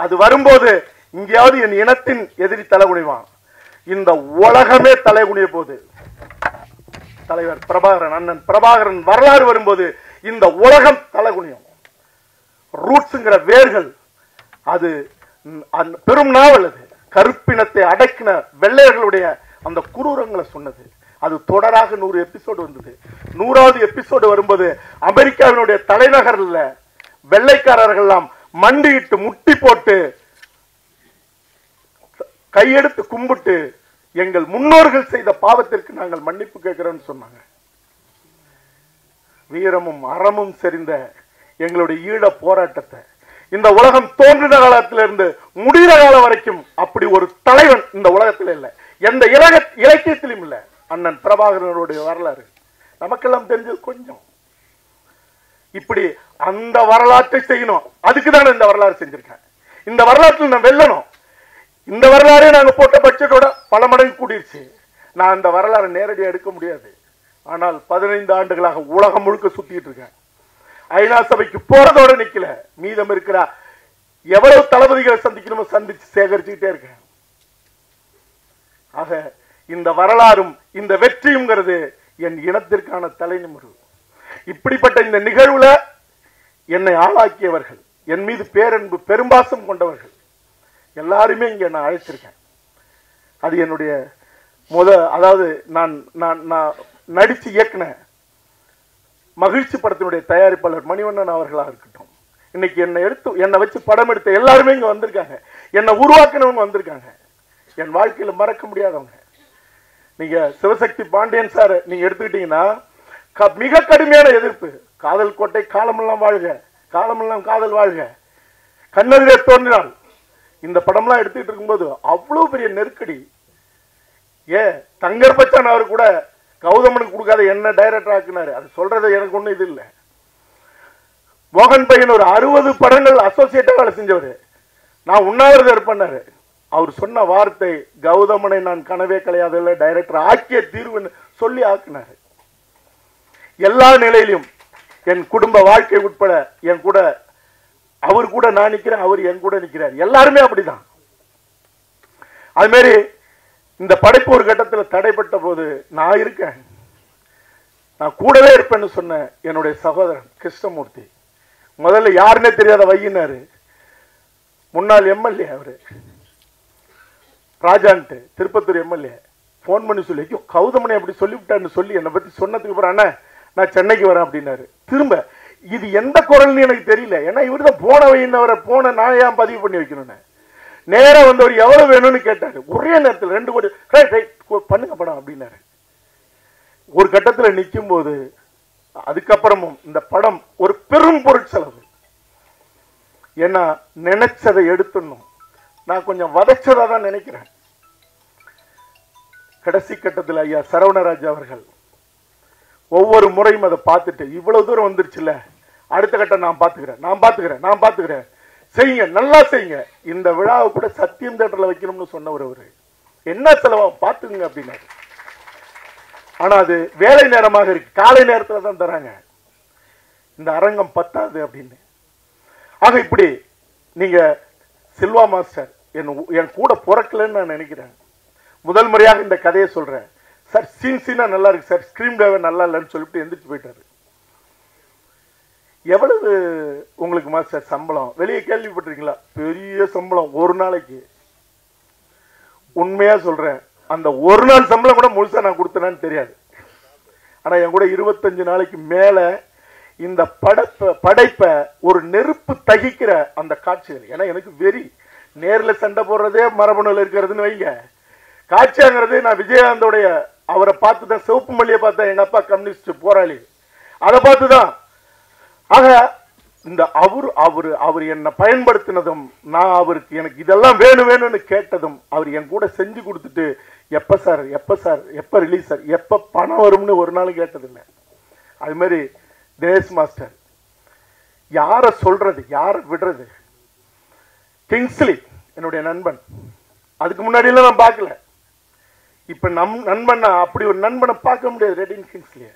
அது வரும்போது இங்கேயாவது என் இனத்தின் எதிரி தலைகுனிவான், இந்த உலகமே தலைகுனிய போது. தலைவர் பிரபாகரன், அண்ணன் பிரபாகரன் வரலாறு வரும்போது இந்த உலகம் தலைகுனியும். ரூட்ஸ்ங்கிற வேர்கள், அது பெரும் நாவல். அது கருப்பினத்தை அடக்கின வெள்ளையர்களுடைய அந்த குரூரங்களை சொன்னது. அது தொடராக 100 எபிசோடு வந்தது. 100வது எபிசோடு வரும்போது அமெரிக்காவினுடைய தலைநகர்ல வெள்ளைக்காரர்கள் எல்லாம் மண்டியிட்டு முட்டி போட்டு கையெடுத்து கும்பிட்டு எங்கள் முன்னோர்கள் செய்த பாவத்திற்கு நாங்கள் மன்னிப்பு கேட்கிறோம்னு சொன்னாங்க. வீரமும் அறமும் செறிந்த எங்களுடைய ஈழ போராட்டத்தை இந்த உலகம் தோன்றின காலத்திலிருந்து முடிகிற காலம் வரைக்கும் அப்படி ஒரு தலைவன் இந்த உலகத்தில் இல்லை, எந்த இலக்கியத்திலும் இல்லை. அண்ணன் பிரபாகரனுடைய வரலாறு நமக்கெல்லாம் தெரிஞ்சது கொஞ்சம். இப்படி அந்த வரலாற்றை செய்யணும், அதுக்கு தான் இந்த வரலாறு செஞ்சிருக்கேன். இந்த வரலாற்றில் நான் வெல்லணும். இந்த வரலாறே நாங்க போட்ட பட்ஜெட்டோட பல மடங்கு கூடிருச்சு. நான் இந்த வரலாறு நேரடியாக எடுக்க முடியாது. ஆனால் 15 ஆண்டுகளாக உலகம் முழுக்க சுத்திட்டு இருக்கேன். ஐநா சபைக்கு போறதோட நிக்கல, மீதம் இருக்கிற எவ்வளவு தளபதிகளை சந்திக்கணுமோ சந்திச்சு சேகரிச்சுக்கிட்டே இருக்கேன். ஆக இந்த வரலாறும் இந்த வெற்றியும்ங்கிறது என் இனத்திற்கான தலைநிமிர்வு. இப்படிப்பட்ட இந்த நிகழ்வுல என்னை ஆளாக்கியவர்கள், என் மீது பேரன்பு பெரும்பாசம் கொண்டவர்கள் எல்லாருமே இங்க நான் அழைச்சிருக்கேன். அது என்னுடைய அதாவது நான் நடிச்சு இயக்குன மகிழ்ச்சி படத்தினுடைய தயாரிப்பாளர் மணிவண்ணன் அவர்களாக இருக்கட்டும், இன்னைக்கு என்னை வச்சு படம் எடுத்த எல்லாருமே இங்க வந்திருக்காங்க. என்னை உருவாக்கினவங்க வந்திருக்காங்க. என் வாழ்க்கையில மறக்க முடியாதவங்க. நீங்க சிவசக்தி பாண்டியன் சார் நீங்க எடுத்துக்கிட்டீங்கன்னா மிக கடுமையான எதிர்ப்பு. காதல் கோட்டை, காலமெல்லாம் வாழ்க, காலமெல்லாம் காதல் வாழ்க, கண்ணெதிரே தோன்றினால், இந்த படம்லாம் எடுத்துக்கிட்டு இருக்கும்போது அவ்வளவு பெரிய நெருக்கடி. தங்கர் பச்சான் அவர் கூட கௌதமனுக்கு கொடுக்காத என்ன டைரக்டர் ஆக்குனாரு. அது சொல்றது எனக்கு ஒண்ணு இது இல்லை. மோகன் பையன் ஒரு 60 படங்கள் அசோசியேட்டா வேலை செஞ்சவர். நான் உண்ணாவிரதம் இருப்பேன்னாரு. அவர் சொன்ன வார்த்தை, கௌதமனை நான் கனவே கலையாத டைரக்டர் ஆக்கிய தீர்வுன்னு சொல்லி ஆக்குனாரு. எல்லா நிலையிலும் என் குடும்ப வாழ்க்கை உட்பட என் கூட, அவர் கூட நான் நிக்கிறேன், அவர் என் கூட நிக்கிறார். எல்லாருமே அப்படிதான். அது மாதிரி இந்த படைப்பு ஒரு கட்டத்தில் தடைப்பட்ட போது நான் இருக்கேன், நான் கூடவே இருப்பேன்னு சொன்ன என்னுடைய சகோதரன் கிருஷ்ணமூர்த்தி, முதல்ல யாருன்னே தெரியாத வையினாரு, முன்னாள் எம்எல்ஏ அவரு ராஜான்ட்டு, திருப்பத்தூர் எம்எல்ஏ, போன் பண்ணி சொல்லி கௌதமனை அப்படி சொல்லிவிட்டான்னு சொல்லி என்னை பத்தி சொன்னதுக்கு அப்புறம் அண்ணா நான் சென்னைக்கு வரேன் அப்படின்னாரு. திரும்ப இது எந்த குரல்னு எனக்கு தெரியல. ஏன்னா இவர் தான் போன வையினவரை போன நான் ஏன் பதிவு பண்ணி வைக்கணும்னு நேரம் வந்தவர் எவ்வளவு வேணும்னு கேட்டாரு. ஒரே நேரத்தில் 2 கோடி பண்ணுங்க படம் அப்படின்னாரு. ஒரு கட்டத்தில் நிற்கும் போது அதுக்கப்புறமும் இந்த படம் ஒரு பெரும் பொருட்செலவு. ஏன்னா நினைச்சதை எடுத்துடணும். நான் கொஞ்சம் வதச்சதா தான் நினைக்கிறேன். கடைசி கட்டத்தில் ஐயா சரவணராஜ் அவர்கள் ஒவ்வொரு முறையும் அதை பார்த்துட்டு, இவ்வளவு தூரம் வந்துருச்சுல்ல, அடுத்த கட்டம் நான் பாத்துக்கிறேன், செய்யுங்க, நல்லா செய்யுங்க. இந்த விழாவை கூட சத்தியம் தியேட்டர்ல வைக்கணும்னு சொன்னவர் அவரு. என்ன செலவா பாத்துங்க அப்படின்னாரு. ஆனா அது வேலை நேரமாக இருக்கு, காலை நேரத்துல தான் தராங்க, இந்த அரங்கம் பத்தாது அப்படின்னு. ஆக இப்படி நீங்க சில்வா மாஸ்டர் என் கூட பிறக்கலன்னு நான் நினைக்கிறேன். முதல் முறையாக இந்த கதையை சொல்றேன். சார் சீனா நல்லா இருக்கு சார், ஸ்கிரீன் டிரைவே நல்லா இல்லைன்னு சொல்லிட்டு எந்திரிச்சு போயிட்டாரு. எவ்வளவு உங்களுக்கு மாஸ்டர் சம்பளம்? வெளியே கேள்விப்பட்டிருக்கீங்களா? பெரிய சம்பளம் ஒரு நாளைக்கு. உண்மையா சொல்றேன், அந்த ஒரு நாள் சம்பளம் கூட முழுசா நான் கொடுத்தேன்னு தெரியாது. ஆனா என் கூட 25 நாளைக்கு மேல இந்த படைப்பை ஒரு நெருப்பு தகிக்கிற அந்த காட்சிகள். ஏன்னா எனக்கு வெறி, நேர்ல சண்டை போடுறதே மரபணுல இருக்கிறதுன்னு வைங்க, காட்சியாங்கிறது நான் விஜயகாந்தோடைய அவரை பார்த்துதான், சிவப்பு மல்லியை பார்த்தா, எங்க அப்பா கம்யூனிஸ்ட் போராளி, அதை பார்த்துதான். ஆக இந்த அவர் என்னை பயன்படுத்தினதும், நான் அவருக்கு எனக்கு இதெல்லாம் வேணும்னு கேட்டதும், அவர் என் கூட செஞ்சு கொடுத்துட்டு எப்ப சார் எப்ப ரிலீஸ் சார், எப்ப பணம் வரும்னு ஒரு நாள் கேட்டதில்லை. அது மாதிரி தினேஷ் மாஸ்டர், யார சொல்றது யார விடுறது? கிங்ஸ்லி என்னுடைய நண்பன், அதுக்கு முன்னாடியெல்லாம் நான் பார்க்கல. இப்ப நண்பன் அப்படி ஒரு நண்பனை பார்க்க முடியாது. ரெடின் கிங்ஸ்லி.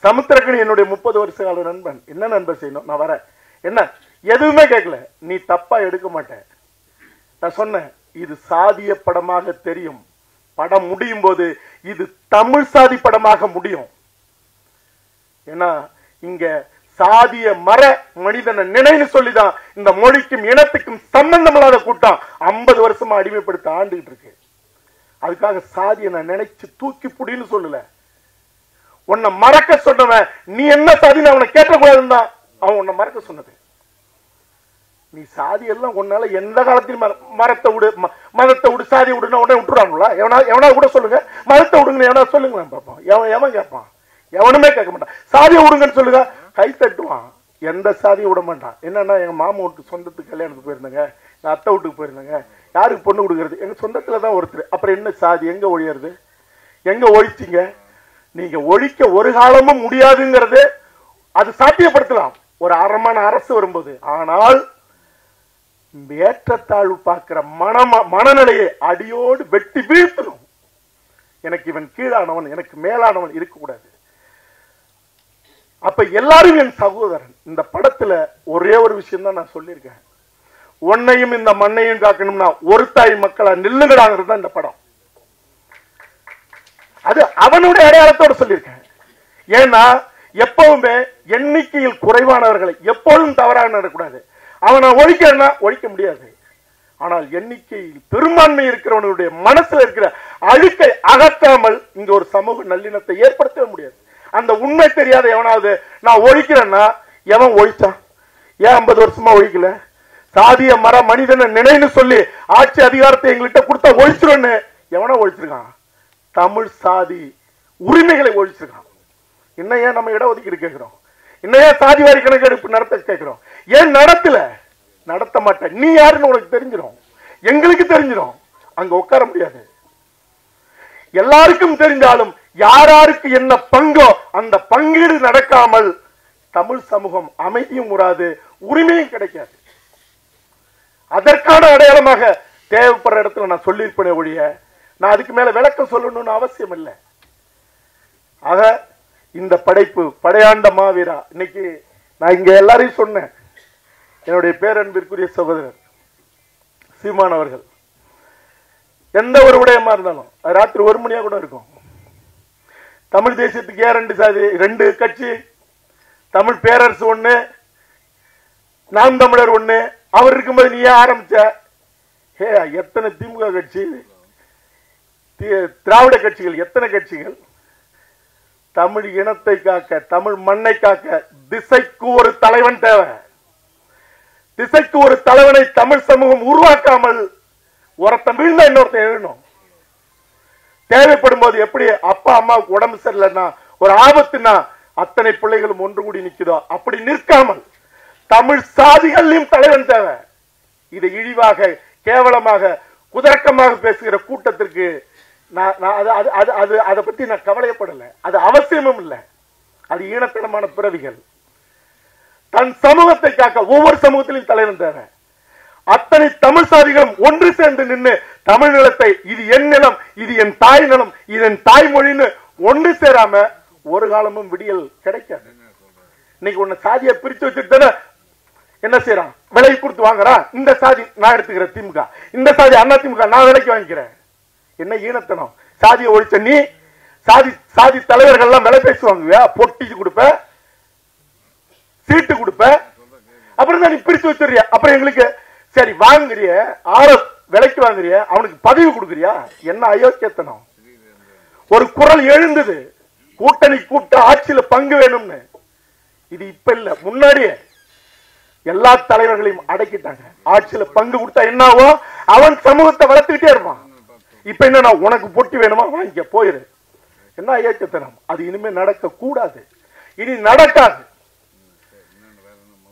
சமுத்திரக்கணி என்னுடைய 30 வருஷ கால நண்பன். என்ன நண்பன் செய்யணும்? நான் வரேன், என்ன எதுவுமே கேட்கல. நீ தப்பா எடுக்க மாட்டேன். நான் சொன்னேன், இது சாதிய படமாக தெரியும், படம் முடியும் போது இது தமிழ் சாதி படமாக முடியும். ஏன்னா இங்க சாதிய மர மனிதனை நினைன்னு சொல்லிதான் இந்த மொழிக்கும் இனத்துக்கும் சம்பந்தம் இல்லாத கூட்டம் 50 வருஷமா அடிமைப்படுத்த ஆண்டுகிட்டு இருக்கு. அதுக்காக சாதியை நான் நினைச்சு தூக்கி புடின்னு சொல்லல. உன்னை மறக்க சொன்னவன் நீ என்ன சாதின்னு அவனை கேட்கக்கூடாதுன்னு தான் அவன் உன்னை மறக்க சொன்னது. நீ சாதி எல்லாம் உன்னால எந்த காலத்திலும் மரத்தை விடு, மதத்தை விடு, சாதி விடுன்னு உடனே விட்டுறாங்களா? எவனா கூட சொல்லுங்க, மதத்தை விடுங்க எவனா சொல்லுங்க பார்ப்போம். எவன் கேட்பான்? எவனுமே கேட்க மாட்டான். சாதியை விடுங்கன்னு சொல்லுங்க, கை தட்டுவான். எந்த சாதியை விட மாட்டான். என்னன்னா, எங்க மாமா வீட்டு சொந்தத்துக்கு கல்யாணத்துக்கு போயிருந்தாங்க, எங்க அத்தை வீட்டுக்கு போயிருந்தாங்க. யாருக்கு பொண்ணு கொடுக்கறது? எங்க சொந்தத்துல தான் ஒருத்தர். அப்புறம் என்ன சாதி எங்க ஒழியறது? எங்க ஒழிச்சிங்க? நீங்க ஒழிக்க ஒரு காலமும் முடியாதுங்கிறது அது சாத்தியப்படுத்தலாம் ஒரு அறமான அரசு வரும்போது. ஆனால் ஏற்றத்தாழ்வு பார்க்கிற மனநிலையை அடியோடு வெட்டி வீழ்த்தணும். எனக்கு இவன் கீழானவன், எனக்கு மேலானவன் இருக்கக்கூடாது. அப்ப எல்லாரும் என் சகோதரன். இந்த படத்துல ஒரே ஒரு விஷயம் தான் நான் சொல்லியிருக்கேன். உன்னையும் இந்த மண்ணையும் காக்கணும்னா ஒரு தாய் மக்களா நில்லுங்கடாங்கிறது தான் இந்த படம். அது அவனுடைய அடையாளத்தோடு சொல்லியிருக்கேன். ஏன்னா எப்பவுமே எண்ணிக்கையில் குறைவானவர்களை எப்பொழுதும் தவறாக நடக்கூடாது. அவனை ஒழிக்கிறனா ஒழிக்க முடியாது. ஆனால் எண்ணிக்கையில் பெரும்பான்மை இருக்கிறவனுடைய மனசுல இருக்கிற அழுக்கை அகற்றாமல் இங்க ஒரு சமூக நல்லிணத்தை ஏற்படுத்த முடியாது. அந்த உண்மை தெரியாத எவனாவது நான் ஒழிக்கிறேன்னா, எவன் ஒழிச்சான்? ஏன் 50 வருஷமா ஒழிக்கல? சாதிய மர மனிதனை நினைன்னு சொல்லி ஆட்சி அதிகாரத்தை எங்கள்கிட்ட கொடுத்தா ஒழிச்சிருன்னு எவனோ ஒழிச்சிருக்கான். தமிழ் சாதி உரிமைகளை ஒழிச்சிருக்கான். இன்னும் ஏன் நம்ம இடஒதுக்கீடு கேட்கிறோம்? இன்னும் ஏன் சாதி வாரி கணக்கெடுப்பு நடத்த கேட்கிறோம்? ஏன் நடத்தல? நடத்த மாட்டேன். நீ யாருன்னு உனக்கு தெரிஞ்சிடும், எங்களுக்கு தெரிஞ்சிடும். அங்க உட்கார முடியாது. எல்லாருக்கும் தெரிஞ்சாலும் யாராருக்கு என்ன பங்கோ அந்த பங்கீடு நடக்காமல் தமிழ் சமூகம் அமைதியும் உறாது, உரிமையும் கிடைக்காது. அதற்கான அடையாளமாக தேவைப்படுற இடத்துல நான் சொல்லியிருப்பேனே ஒழிய நான் அதுக்கு மேல விளக்கம் சொல்லணும்னு அவசியம் இல்லை. ஆக இந்த படைப்பு படையாண்ட மாவீரா. இன்னைக்கு நான் இங்க எல்லாரையும் சொன்னேன். என்னுடைய பேரன்பிற்குரிய சகோதரர் சீமான் அவர்கள் எந்த ஒரு விடயமா இருந்தாலும் ராத்திரி 1 மணியா கூட இருக்கும். தமிழ் தேசியத்துக்கு ஏன் 2 சாதி, 2 கட்சி, தமிழ் பேரரசு ஒண்ணு, நாம் தமிழர் ஒண்ணு. அவர் இருக்கும்போது நீ ஏன் ஆரம்பிச்ச? எத்தனை திமுக கட்சி, திராவிட கட்சிகள், எத்தனை கட்சிகள்? தமிழ் இனத்தை காக்க, தமிழ் மண்ணை காக்க திசைக்கு ஒரு தலைவன் தேவை. திசைக்கு ஒரு தலைவனை தமிழ் சமூகம் உருவாக்காமல் ஒருத்தன் வீழ்ந்தா இன்னொருத்தன் எழுணும். தேவைப்படும் போது எப்படி அப்பா அம்மாவுக்கு உடம்பு சரியில்லைன்னா, ஒரு ஆபத்துனா அத்தனை பிள்ளைகளும் ஒன்று கூடி நிற்குதோ அப்படி நிற்காமல் தமிழ் சாதிகளையும் தலைவன் தேவை. இதை இழிவாக, கேவலமாக, குதர்க்கமாக பேசுகிற கூட்டத்திற்கு அதை பத்தி நான் கவலைப்படல. அது அவசியமும் இல்லை. அது ஈனத்தனமான பிறவிகள். தன் சமூகத்தை காக்க ஒவ்வொரு சமூகத்திலும் தலைவன் தேவை. அத்தனை தமிழ் சாதிகளும் ஒன்று சேர்ந்து நின்று தமிழ் நிலத்தை, இது என் நிலம், இது என் தாய் நிலம், இது என் தாய்மொழின்னு ஒன்று சேராம ஒரு காலமும் விடியல் கிடைக்காது. இன்னைக்கு உன்னை சாதியை பிரிச்சு வச்சுட்டு தானே என்ன செய்யறான்? விலைக்கு கொடுத்து வாங்குறான். இந்த சாதி நான் எடுத்துக்கிறேன் திமுக, இந்த சாதி அண்ணா திமுக நான் விலைக்கு வாங்கிக்கிறேன். என்ன ஈனத்தனம்? சாதியை ஒழிச்ச நீ சாதி தலைவர்கள் எல்லாம் விலை பேசுவாங்க, பொட்டிச்சு கொடுப்ப, சீட்டு கொடுப்ப, அப்புறம் தான் நீ பிரிச்சு வச்சிருக்கிய. அப்புறம் எங்களுக்கு சரி வாங்குறிய, விலைக்கு வாங்குறிய, அவனுக்கு பதவி கொடுக்குறியா? என்ன அயோக்கியத்தனம்? ஒரு குரல் எழுந்தது, கூட்டணி கூட்ட ஆட்சியில பங்கு வேணும்னு. இது இப்ப இல்ல, முன்னாடியே எல்லா தலைவர்களையும் அடக்கிட்டாங்க. ஆட்சியில பங்கு கொடுத்தா என்ன ஆகும்? அவன் சமூகத்தை வளர்த்துக்கிட்டே இருப்பான். இப்ப என்ன, உனக்கு பொட்டி வேணுமா வாங்கிக்க போயிரு. என்ன அயோக்கியத்தனம்? அது இனிமே நடக்க கூடாது, இனி நடக்காது.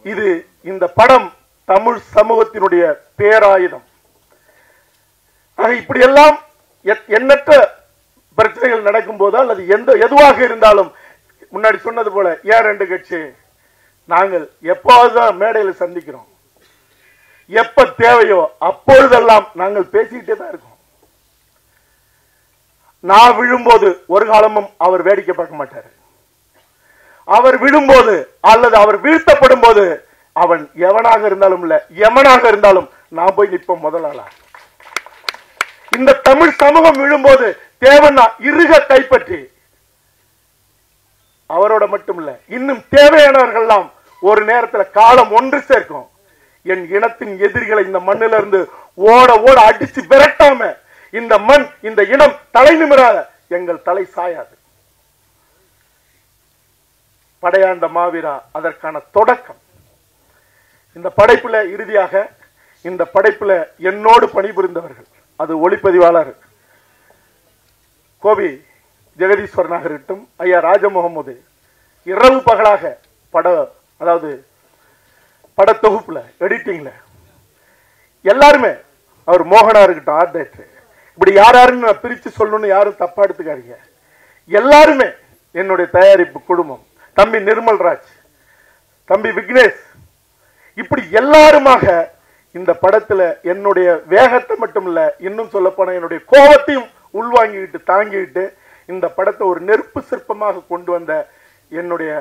இது இந்த படம் தமிழ் சமூகத்தினுடைய பேராயுதம். இப்படியெல்லாம் எண்ணற்ற பிரச்சனைகள் நடக்கும் போது அல்லது எதுவாக இருந்தாலும் முன்னாடி சொன்னது போல ஏன் 2 கட்சி நாங்கள் எப்போதுதான் மேடையில் சந்திக்கிறோம். எப்ப தேவையோ அப்பொழுதெல்லாம் நாங்கள் பேசிக்கிட்டே தான் இருக்கோம். நான் விழும்போது ஒரு காலமும் அவர் வேடிக்கை பார்க்க மாட்டார். அவர் விழும்போது அல்லது அவர் வீழ்த்தப்படும் போது அவன் எவனாக இருந்தாலும் இல்ல எமனாக இருந்தாலும் நான் போய் நிற்போம் முதலாளா. இந்த தமிழ் சமூகம் விழும்போது தேவனா இறுக கைப்பற்றி அவரோட மட்டும் இல்ல இன்னும் தேவையானவர்கள் எல்லாம் ஒரு நேரத்தில் காலம் ஒன்று சேர்க்கும். என் இனத்தின் எதிரிகளை இந்த மண்ணில இருந்து ஓட ஓட அடிச்சு விரட்டாம இந்த மண் இந்த இனம் தலை நிமிராத எங்கள் தலை சாயாது. படையாண்ட மாவீரா அதற்கான தொடக்கம். இந்த படைப்புல இறுதியாக இந்த படைப்புல என்னோடு பணிபுரிந்தவர்கள், அது ஒளிப்பதிவாளர் கோவி ஜெகதீஸ்வரனாக இருக்கட்டும், ஐயா ராஜமுகமது இரவு பகலாக பட தொகுப்புல எடிட்டிங்ல எல்லாருமே, அவர் மோகனா இருக்கட்டும் ஆர்ட் டைரக்டர், இப்படி யாருன்னு நான் பிரிச்சு சொல்லணும்னு யாரும் தப்பா எடுத்துக்காதீங்க. எல்லாருமே என்னுடைய தயாரிப்பு குழுமம், தம்பி நிர்மல்ராஜ், தம்பி விக்னேஷ், இப்படி எல்லாருமாக இந்த படத்துல என்னுடைய வேகத்தை மட்டும் இல்ல இன்னும் சொல்ல போன என்னுடைய கோபத்தையும் உள்வாங்கிட்டு தாங்கிட்டு இந்த படத்தை ஒரு நெருப்பு சிற்பமாக கொண்டு வந்த என்னுடைய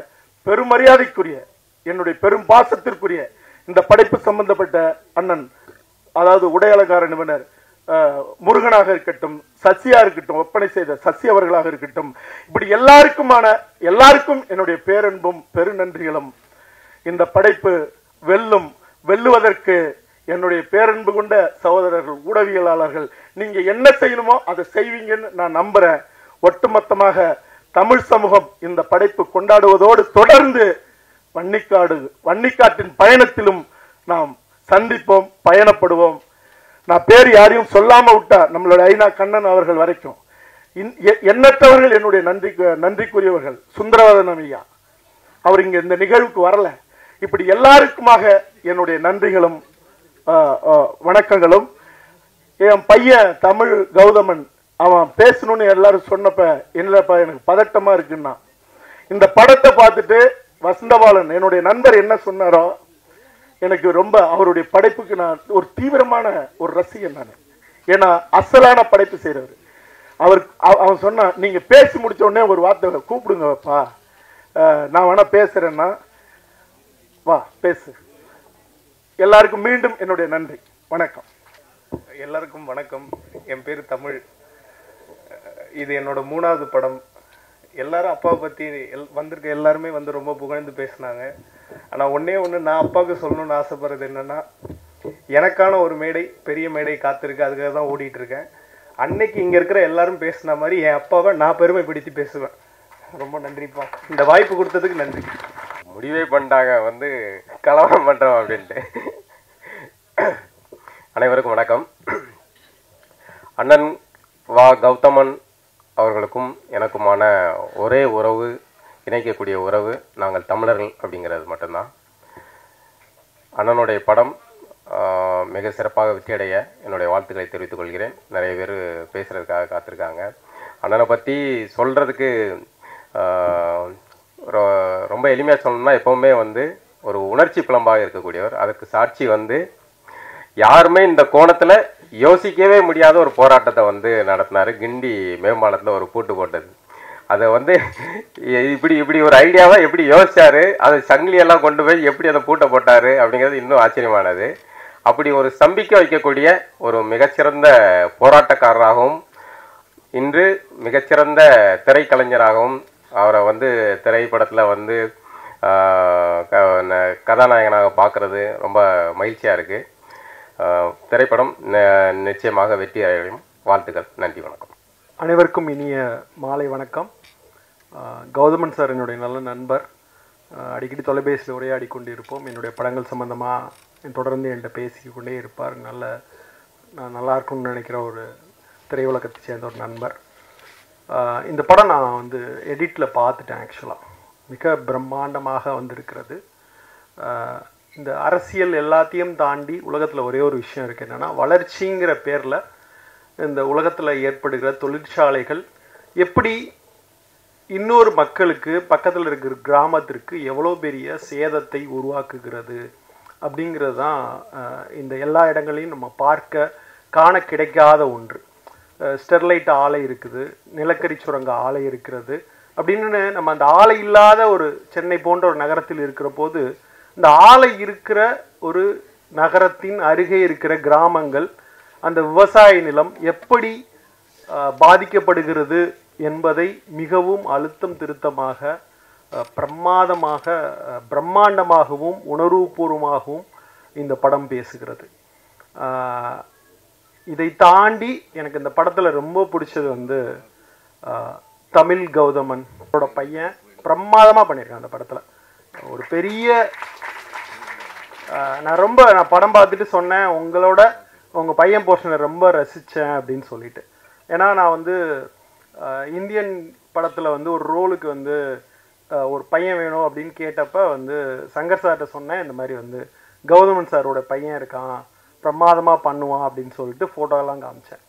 பெருமரியாதைக்குரிய என்னுடைய பெரும் பாசத்திற்குரிய இந்த படைப்பு சம்பந்தப்பட்ட அண்ணன், அதாவது உடை அலங்கார நிபுணர் முருகனாக இருக்கட்டும், சசியா இருக்கட்டும், ஒப்பனை செய்த சசி அவர்களாக இருக்கட்டும், இப்படி எல்லாருக்கும் என்னுடைய பேரன்பும் பெருநன்றிகளும். இந்த படைப்பு வெல்லுவதற்கு என்னுடைய பேரன்பு கொண்ட சகோதரர்கள், ஊடகவியலாளர்கள், நீங்க என்ன செய்யணுமோ அதை செய்வீங்கன்னு நான் நம்புறேன். ஒட்டுமொத்தமாக தமிழ் சமூகம் இந்த படைப்பு கொண்டாடுவதோடு தொடர்ந்து வன்னிக்காட்டின் பயணத்திலும் நாம் சந்திப்போம், பயணப்படுவோம். நான் பேர் யாரையும் சொல்லாம விட்டா நம்மளோட ஐநா கண்ணன் அவர்கள் வரைக்கும் எண்ணற்றவர்கள் என்னுடைய நன்றிக்குரியவர்கள். சுந்தரவதனம் ஐயா, அவர் இங்க இந்த நிகழ்வுக்கு வரல. இப்படி எல்லாருக்குமாக என்னுடைய நன்றிகளும் வணக்கங்களும். என் பையன் தமிழ் கௌதமன் அவன் பேசணும்னு எல்லாரும் சொன்னப்ப என்னப்பா எனக்கு பதட்டமா இருக்குன்னா, இந்த படத்தை பார்த்துட்டு வசந்தபாலன் என்னுடைய நண்பர் என்ன சொன்னாரோ எனக்கு ரொம்ப அவருடைய படைப்புக்கு நான் ஒரு தீவிரமான ஒரு ரசிகன் நான். ஏன்னா அசலான படைப்பு செய்யறவர். அவன் சொன்னா நீங்க பேசி முடிச்ச உடனே ஒரு வார்த்தை கூப்பிடுங்கப்பா, நான் வேணா பேசுறேன்னா வா பேசு. எல்லாருக்கும் மீண்டும் என்னுடைய நன்றி, வணக்கம்.
எல்லாருக்கும் வணக்கம். என் பேர் தமிழ். இது என்னோட 3வது படம். எல்லாரும் அப்பாவை பற்றி வந்திருக்க எல்லாருமே வந்து ரொம்ப புகழ்ந்து பேசினாங்க. ஆனால் ஒன்று நான் அப்பாவுக்கு சொல்லணும்னு ஆசைப்படுறது என்னென்னா, எனக்கான ஒரு மேடை, பெரிய மேடை காத்திருக்கு, அதுக்காக தான் ஓடிட்டு இருக்கேன். அன்னைக்கு இங்கே இருக்கிற எல்லாரும் பேசின மாதிரி என் அப்பாவை நான் பெருமைப்படுத்தி பேசுவேன். ரொம்ப நன்றிப்பா, இந்த வாய்ப்பு கொடுத்ததுக்கு நன்றி.
முடிவே பண்ணிட்டாங்க வந்து கலவரம் பண்ணுறோம் அப்படின்ட்டு. அனைவருக்கும் வணக்கம். அண்ணன் வா கௌதமன் அவர்களுக்கும் எனக்குமான ஒரே உறவு, இணைக்கக்கூடிய உறவு, நாங்கள் தமிழர்கள் அப்படிங்கிறது மட்டும்தான். அண்ணனுடைய படம் மிக சிறப்பாக வெற்றியடைய என்னுடைய வாழ்த்துக்களை தெரிவித்துக் கொள்கிறேன். நிறைய பேர் பேசுகிறதுக்காக காத்திருக்காங்க. அண்ணனை பற்றி சொல்கிறதுக்கு ரொம்ப எளிமையாக சொல்லணும்னா, எப்போவுமே வந்து ஒரு உணர்ச்சி பிளம்பாக இருக்கக்கூடியவர். அதற்கு சாட்சி வந்து யாருமே இந்த கோணத்தில் யோசிக்கவே முடியாத ஒரு போராட்டத்தை வந்து நடத்தினார். கிண்டி மேம்பாலத்தில் ஒரு பூட்டு போட்டது. அதை வந்து இப்படி ஒரு ஐடியாவை எப்படி யோசிச்சாரு, அதை சங்கிலியெல்லாம் கொண்டு போய் எப்படி அதை பூட்டை போட்டார் அப்படிங்கிறது இன்னும் ஆச்சரியமானது. அப்படி ஒரு ஸ்தம்பிக்க வைக்கக்கூடிய ஒரு மிகச்சிறந்த போராட்டக்காரராகவும் இன்று மிகச்சிறந்த திரைக்கலைஞராகவும் அவரை வந்து திரைப்படத்தில் வந்து கதாநாயகனாக பார்க்குறது ரொம்ப மகிழ்ச்சியாக இருக்குது. திரைப்படம் நிச்சயமாக வெற்றி அடையும். வாழ்த்துக்கள். நன்றி, வணக்கம்.
அனைவருக்கும் இனிய மாலை வணக்கம். கௌதமன் சார் என்னுடைய நல்ல நண்பர். அடிக்கடி தொலைபேசியில் உரையாடி கொண்டு இருப்போம். என்னுடைய படங்கள் சம்பந்தமாக தொடர்ந்து என்கிட்ட பேசிக்கொண்டே இருப்பார். நான் நல்லா இருக்கும்னு நினைக்கிற ஒரு திரையுலகத்தை சேர்ந்த ஒரு நண்பர். இந்த படம் நான் வந்து எடிட்டில் பார்த்துட்டேன். ஆக்சுவலாக மிக பிரம்மாண்டமாக வந்திருக்கிறது. இந்த அரசியல் எல்லாத்தையும் தாண்டி உலகத்தில் ஒரே ஒரு விஷயம் இருக்குது, என்னென்னா வளர்ச்சிங்கிற பேரில் இந்த உலகத்தில் ஏற்படுகிற தொழிற்சாலைகள் எப்படி இன்னொரு மக்களுக்கு பக்கத்தில் இருக்கிற கிராமத்திற்கு எவ்வளோ பெரிய சேதத்தை உருவாக்குகிறது அப்படிங்கிறது தான் இந்த எல்லா இடங்களையும் நம்ம பார்க்க காண கிடைக்காத ஒன்று. ஸ்டெர்லைட் ஆலை இருக்குது, நிலக்கரி சுரங்க ஆலை இருக்கிறது அப்படின்னு நம்ம அந்த ஆலை இல்லாத ஒரு சென்னை போன்ற ஒரு நகரத்தில் இருக்கிற போது இந்த ஆலை இருக்கிற ஒரு நகரத்தின் அருகே இருக்கிற கிராமங்கள் அந்த விவசாய நிலம் எப்படி பாதிக்கப்படுகிறது என்பதை மிகவும் அழுத்தம் திருத்தமாக பிரம்மாண்டமாகவும் உணர்வுபூர்வமாகவும் இந்த படம் பேசுகிறது. இதை தாண்டி எனக்கு இந்த படத்தில் ரொம்ப பிடிச்சது வந்து தமிழ் கௌதமன் பையன் பிரமாதமாக பண்ணியிருக்கான் அந்த படத்தில். ஒரு பெரிய நான் படம் பார்த்துட்டு சொன்னேன், உங்கள் பையன் போர்ஷனை ரொம்ப ரசித்தேன் அப்படின்னு சொல்லிட்டு. ஏன்னா நான் வந்து இந்தியன் படத்தில் வந்து ஒரு ரோலுக்கு வந்து ஒரு பையன் வேணும் அப்படின்னு கேட்டப்ப வந்து சங்கர் சார்கிட்ட சொன்னேன், இந்த மாதிரி வந்து கௌதமன் சாரோட பையன் இருக்கான், பிரமாதமாக பண்ணுவான் அப்படின்னு சொல்லிட்டு ஃபோட்டோலாம் காமிச்சேன்.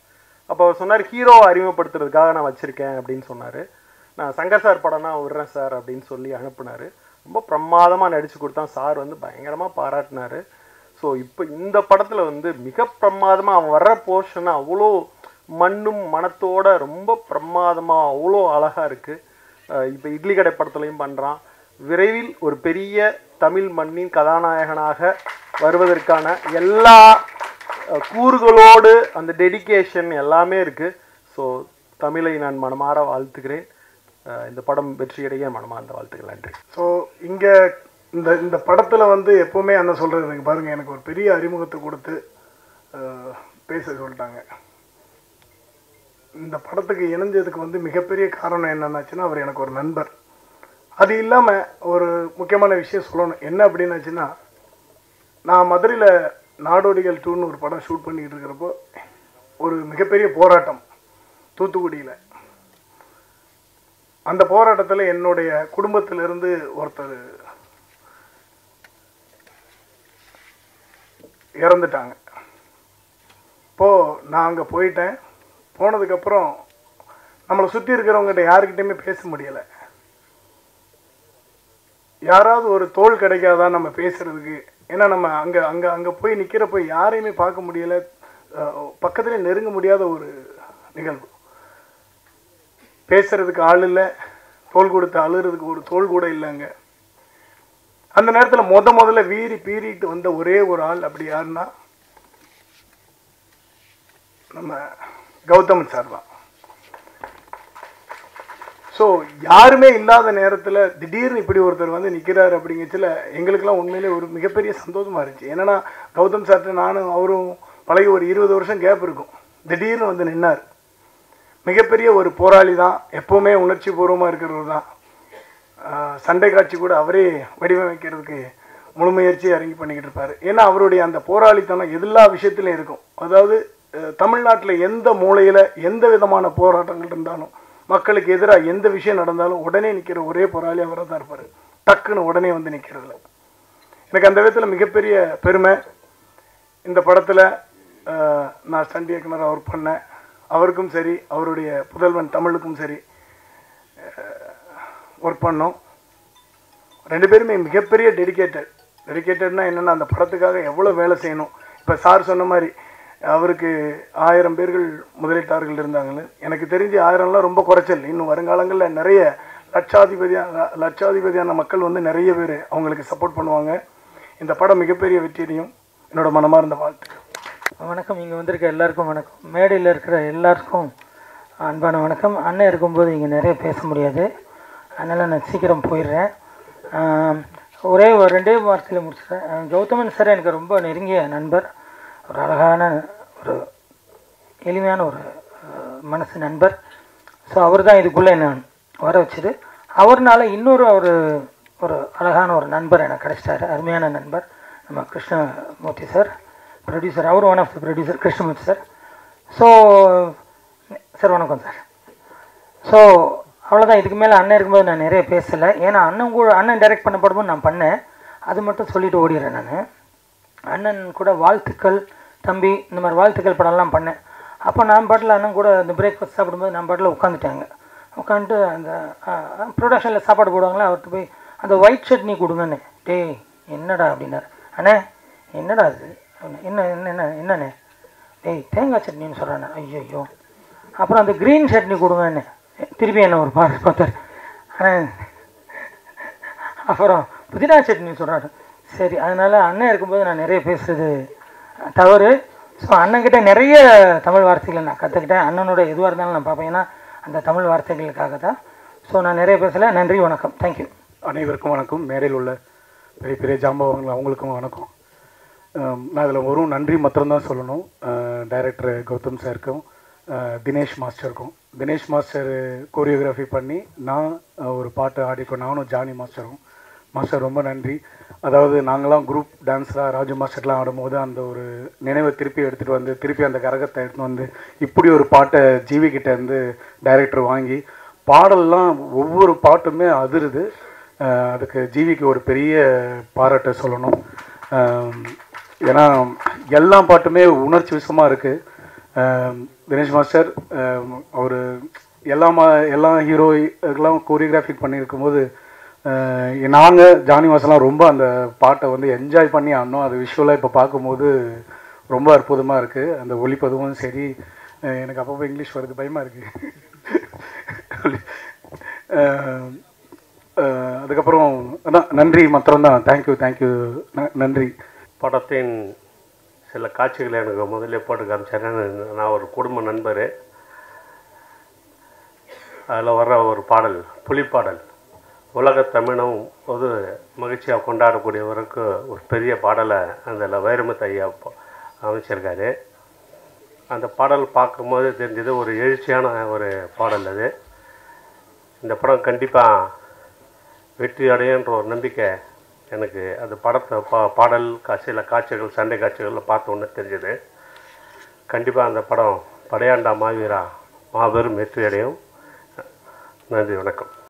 அப்போ அவர் சொன்னார், ஹீரோவை அறிமுகப்படுத்துறதுக்காக நான் வச்சுருக்கேன் அப்படின்னு சொன்னார். நான் சங்கர் சார் படம்னா விடுறேன் சார் அப்படின்னு சொல்லி அனுப்புனார். ரொம்ப பிரமாதமாக நடித்து கொடுத்தான். சார் வந்து பயங்கரமாக பாராட்டினார். ஸோ இப்போ இந்த படத்தில் வந்து மிக பிரமாதமாக அவன் வர்ற போர்ஷனை அவ்வளோ மண்ணும் மனத்தோட ரொம்ப பிரமாதமாக அவ்வளோ அழகாக இருக்குது. இப்போ இட்லி கடை படத்துலையும் பண்ணுறான். விரைவில் ஒரு பெரிய தமிழ் மண்ணின் கதாநாயகனாக வருவதற்கான எல்லா கூறுகளோடு அந்த டெடிகேஷன் எல்லாமே இருக்குது. ஸோ தமிழை நான் மனமாற வாழ்த்துக்கிறேன். இந்த படம் வெற்றியடைய மனமார்ந்த வாழ்த்துக்கள். நன்றி.
ஸோ இங்கே இந்த படத்தில் வந்து எப்போவுமே என்ன சொல்கிறது, எனக்கு பாருங்கள், எனக்கு ஒரு பெரிய அறிமுகத்தை கொடுத்து பேச சொல்லிட்டாங்க. இந்த படத்துக்கு இணைஞ்சதுக்கு வந்து மிகப்பெரிய காரணம் என்னென்னாச்சுன்னா, அவர் எனக்கு ஒரு நண்பர். அது இல்லாமல் ஒரு முக்கியமான விஷயம் சொல்லணும். என்ன அப்படின்னாச்சுன்னா, நான் மதுரையில் நாடோடிகள் 2ன்னு ஒரு படம் ஷூட் பண்ணிக்கிட்டு இருக்கிறப்போ ஒரு மிகப்பெரிய போராட்டம் தூத்துக்குடியில். அந்த போராட்டத்தில் என்னுடைய குடும்பத்திலிருந்து ஒருத்தர் இறந்துட்டாங்க. இப்போது நான் அங்கே போயிட்டேன். போனதுக்கப்புறம் நம்மளை சுற்றி இருக்கிறவங்ககிட்ட யாருக்கிட்டையுமே பேச முடியலை. யாராவது ஒரு தோள் கிடைக்காதா நம்ம பேசுகிறதுக்கு? ஏன்னா நம்ம அங்கே போய் நிற்கிறப்போ யாரையுமே பார்க்க முடியலை, பக்கத்துலேயே நெருங்க முடியாத ஒரு நிகழ்வு. பேசுகிறதுக்கு ஆள் இல்லை, தோள் கொடுத்து அழுகிறதுக்கு ஒரு தோள் கூட இல்லைங்க. அந்த நேரத்தில் முதல்ல பீறிட்டு வந்த ஒரே ஒரு ஆள் அப்படி யாருன்னா நம்ம கௌதமன் சார் தான். ஸோ யாருமே இல்லாத நேரத்தில் திடீர்னு இப்படி ஒருத்தர் வந்து நிற்கிறார் அப்படிங்கிறதுல எங்களுக்கெல்லாம் உண்மையிலே ஒரு மிகப்பெரிய சந்தோஷமாக இருந்துச்சு. ஏன்னா கௌதம் சார்கிட்ட நானும் அவரும் பழகி ஒரு 20 வருஷம் கேப் இருக்கும். திடீர்னு வந்து நின்னார். மிகப்பெரிய ஒரு போராளி தான், எப்போவுமே உணர்ச்சி பூர்வமாக இருக்கிறவர் தான். சண்டை காட்சி கூட அவரே வடிவமைக்கிறதுக்கு முழு முயற்சி இறங்கி பண்ணிக்கிட்டு இருப்பார். ஏன்னா அவருடைய அந்த போராளித்தனம் எல்லா விஷயத்துலையும் இருக்கும். அதாவது தமிழ்நாட்டில் எந்த மூலையில் எந்த விதமான போராட்டங்கள் இருந்தாலும், மக்களுக்கு எதிராக எந்த விஷயம் நடந்தாலும் உடனே நிற்கிற ஒரே போராளி அவராக தான் இருப்பார். டக்குன்னு உடனே வந்து நிற்கிறதுல எனக்கு அந்த விதத்தில் மிகப்பெரிய பெருமை. இந்த படத்தில் நான் ஸ்டண்ட் இயக்குனராக ஒர்க் பண்ணேன். அவருக்கும் சரி, அவருடைய புதல்வன் தமிழுக்கும் சரி ஒர்க் பண்ணோம். 2 பேருமே மிகப்பெரிய டெடிக்கேட்டட்னா என்னென்னா, அந்த படத்துக்காக எவ்வளோ வேலை செய்யணும். இப்போ சார் சொன்ன மாதிரி அவருக்கு 1000 பேர்கள் முதலீட்டாளர்கள் இருந்தாங்கன்னு எனக்கு தெரிஞ்சு 1000லாம் ரொம்ப குறைச்சல். இன்னும் வருங்காலங்களில் நிறைய லட்சாதிபதியான மக்கள் வந்து நிறைய பேர் அவங்களுக்கு சப்போர்ட் பண்ணுவாங்க. இந்த படம் மிகப்பெரிய வெற்றியடையும். என்னோட மனமார்ந்த வாழ்த்து.
வணக்கம். இங்கே வந்திருக்க எல்லாருக்கும் வணக்கம். மேடையில் இருக்கிற எல்லாருக்கும் அன்பான வணக்கம். அண்ணன் இருக்கும்போது இங்கே நிறைய பேச முடியாது, அதனால் நான் சீக்கிரம் போயிடுறேன். ஒரே ஒரு 2 வார்த்தையில் முடிச்சிடுறேன். கௌதமன் சார் எனக்கு ரொம்ப நெருங்கிய நண்பர். ஒரு அழகான ஒரு எளிமையான ஒரு மனசு நண்பர். ஸோ அவர் தான் இதுக்குள்ளே என்ன வர வச்சுது. அவர்னால இன்னொரு ஒரு அழகான ஒரு நண்பர் எனக்கு கிடைச்சிட்டாரு, அருமையான நண்பர். நம்ம கிருஷ்ணமூர்த்தி சார் ப்ரொடியூசர். அவர் one of the producer Krishnamurthy sir. So sir வணக்கம் சார். ஸோ அவ்வளோதான். இதுக்கு மேலே அண்ணன் இருக்கும்போது நான் நிறைய பேசலை. ஏன்னா அண்ணன் டைரக்ட் பண்ண படமும் நான் பண்ணேன். அது மட்டும் சொல்லிட்டு ஓடிடுறேன் நான். அண்ணன் கூட வாழ்த்துக்கள் தம்பி இந்த மாதிரி வாழ்த்துக்கள் படம்லாம் பண்ணேன். அப்போ நான் பாட்டில் அண்ணன் கூட அந்த பிரேக்ஃபாஸ்ட் சாப்பிடும்போது நான் பாட்டில் உட்காந்துட்டாங்க. உட்காந்துட்டு அந்த ப்ரொடக்ஷனில் சாப்பாடு போடுவாங்களா, அவர்கிட்ட போய் அந்த ஒயிட் சட்னி கொடுங்கன்னு. டேய் என்னடா அப்படின்னாரு. அண்ணே என்னடா அது, என்ன என்ன என்னண்ணே, டேய் தேங்காய் சட்னின்னு சொல்கிறானே. ஐயோ. அப்புறம் அந்த க்ரீன் சட்னி கொடுங்கன்னு திருப்பி என்ன ஒரு பார்த்தார். ஆனால் அப்புறம் புதினா சட்னி சொல்கிறாரு. சரி, அதனால் அண்ணன் இருக்கும்போது நான் நிறைய பேசுகிறது தவறு. ஸோ அண்ணன்கிட்ட நிறைய தமிழ் வார்த்தைகளை நான் கற்றுக்கிட்டேன். அண்ணனோட எதுவாக இருந்தாலும் நான் பார்ப்பேன், ஏன்னா அந்த தமிழ் வார்த்தைகளுக்காக தான். ஸோ நான் நிறைய பேசலை. நன்றி, வணக்கம், தேங்க்யூ.
அனைவருக்கும் வணக்கம். மேடையில் உள்ள பெரிய பெரிய ஜாம்பவங்கள் அவங்களுக்கும் வணக்கம். நான் இதில் ஒரு நன்றி மாத்திரம்தான் சொல்லணும். டைரக்டர் கௌதம் சாருக்கும் தினேஷ் மாஸ்டருக்கும். தினேஷ் மாஸ்டர் கோரியோகிராஃபி பண்ணி நான் ஒரு பாட்டு ஆடிக்கோம், நானும் ஜானி மாஸ்டரும். மாஸ்டர் ரொம்ப நன்றி. அதாவது நாங்களாம் குரூப் டான்ஸராக ராஜு மாஸ்டர்லாம் ஆடும்போது அந்த ஒரு நினைவை திருப்பி எடுத்துகிட்டு வந்து திருப்பி அந்த கரகத்தை எடுத்துகிட்டு வந்து இப்படி ஒரு பாட்டை ஜிவி கிட்ட இருந்து டைரக்டர் வாங்கி பாடல்லாம் ஒவ்வொரு பாட்டுமே அதிருது. அதுக்கு ஜிவிக்கு ஒரு பெரிய பாராட்டை சொல்லணும். ஏன்னா எல்லா பாட்டுமே உணர்ச்சி விஷயமாக இருக்குது. தினேஷ் மாஸ்டர் அவர் எல்லா ஹீரோக்கெல்லாம் கோரியோகிராஃபிக் பண்ணியிருக்கும்போது நாங்கள் ஜானி வாசலாம் ரொம்ப அந்த பாட்டை வந்து என்ஜாய் பண்ணி ஆடணும். அது விஷுவலாக இப்போ பார்க்கும்போது ரொம்ப அற்புதமாக இருக்குது. அந்த ஒளிப்பதுவும் சரி, எனக்கு அப்பப்போ இங்கிலீஷ் வருது, பயமாக இருக்குது. அதுக்கப்புறம் அதான் நன்றி மாத்திரம்தான். தேங்க்யூ நன்றி.
படத்தின் சில காட்சிகளை எனக்கு முதல்ல போட்டு காமிச்சேன். நான் ஒரு குடும்ப நண்பர். அதில் வர்ற ஒரு பாடல், புலிப்பாடல், உலக தமிழும் ஒரு மகிழ்ச்சியாக கொண்டாடக்கூடியவருக்கு ஒரு பெரிய பாடலை அதில் வைரமுத்து ஐயா அமைச்சிருக்காரு. அந்த பாடல் பார்க்கும்போது தெரிஞ்சது ஒரு எழுச்சியான ஒரு பாடல். அது இந்த படம் கண்டிப்பாக வெற்றி அடையுன்ற ஒரு நம்பிக்கை எனக்கு அந்த படத்தை பாடல் சில காட்சிகள், சண்டை காட்சிகளில் பார்த்த ஒன்று தெரிஞ்சது. கண்டிப்பாக அந்த படம் படையாண்டா மாவீரா மாபெரும் வெற்றி அடையும். நன்றி, வணக்கம்.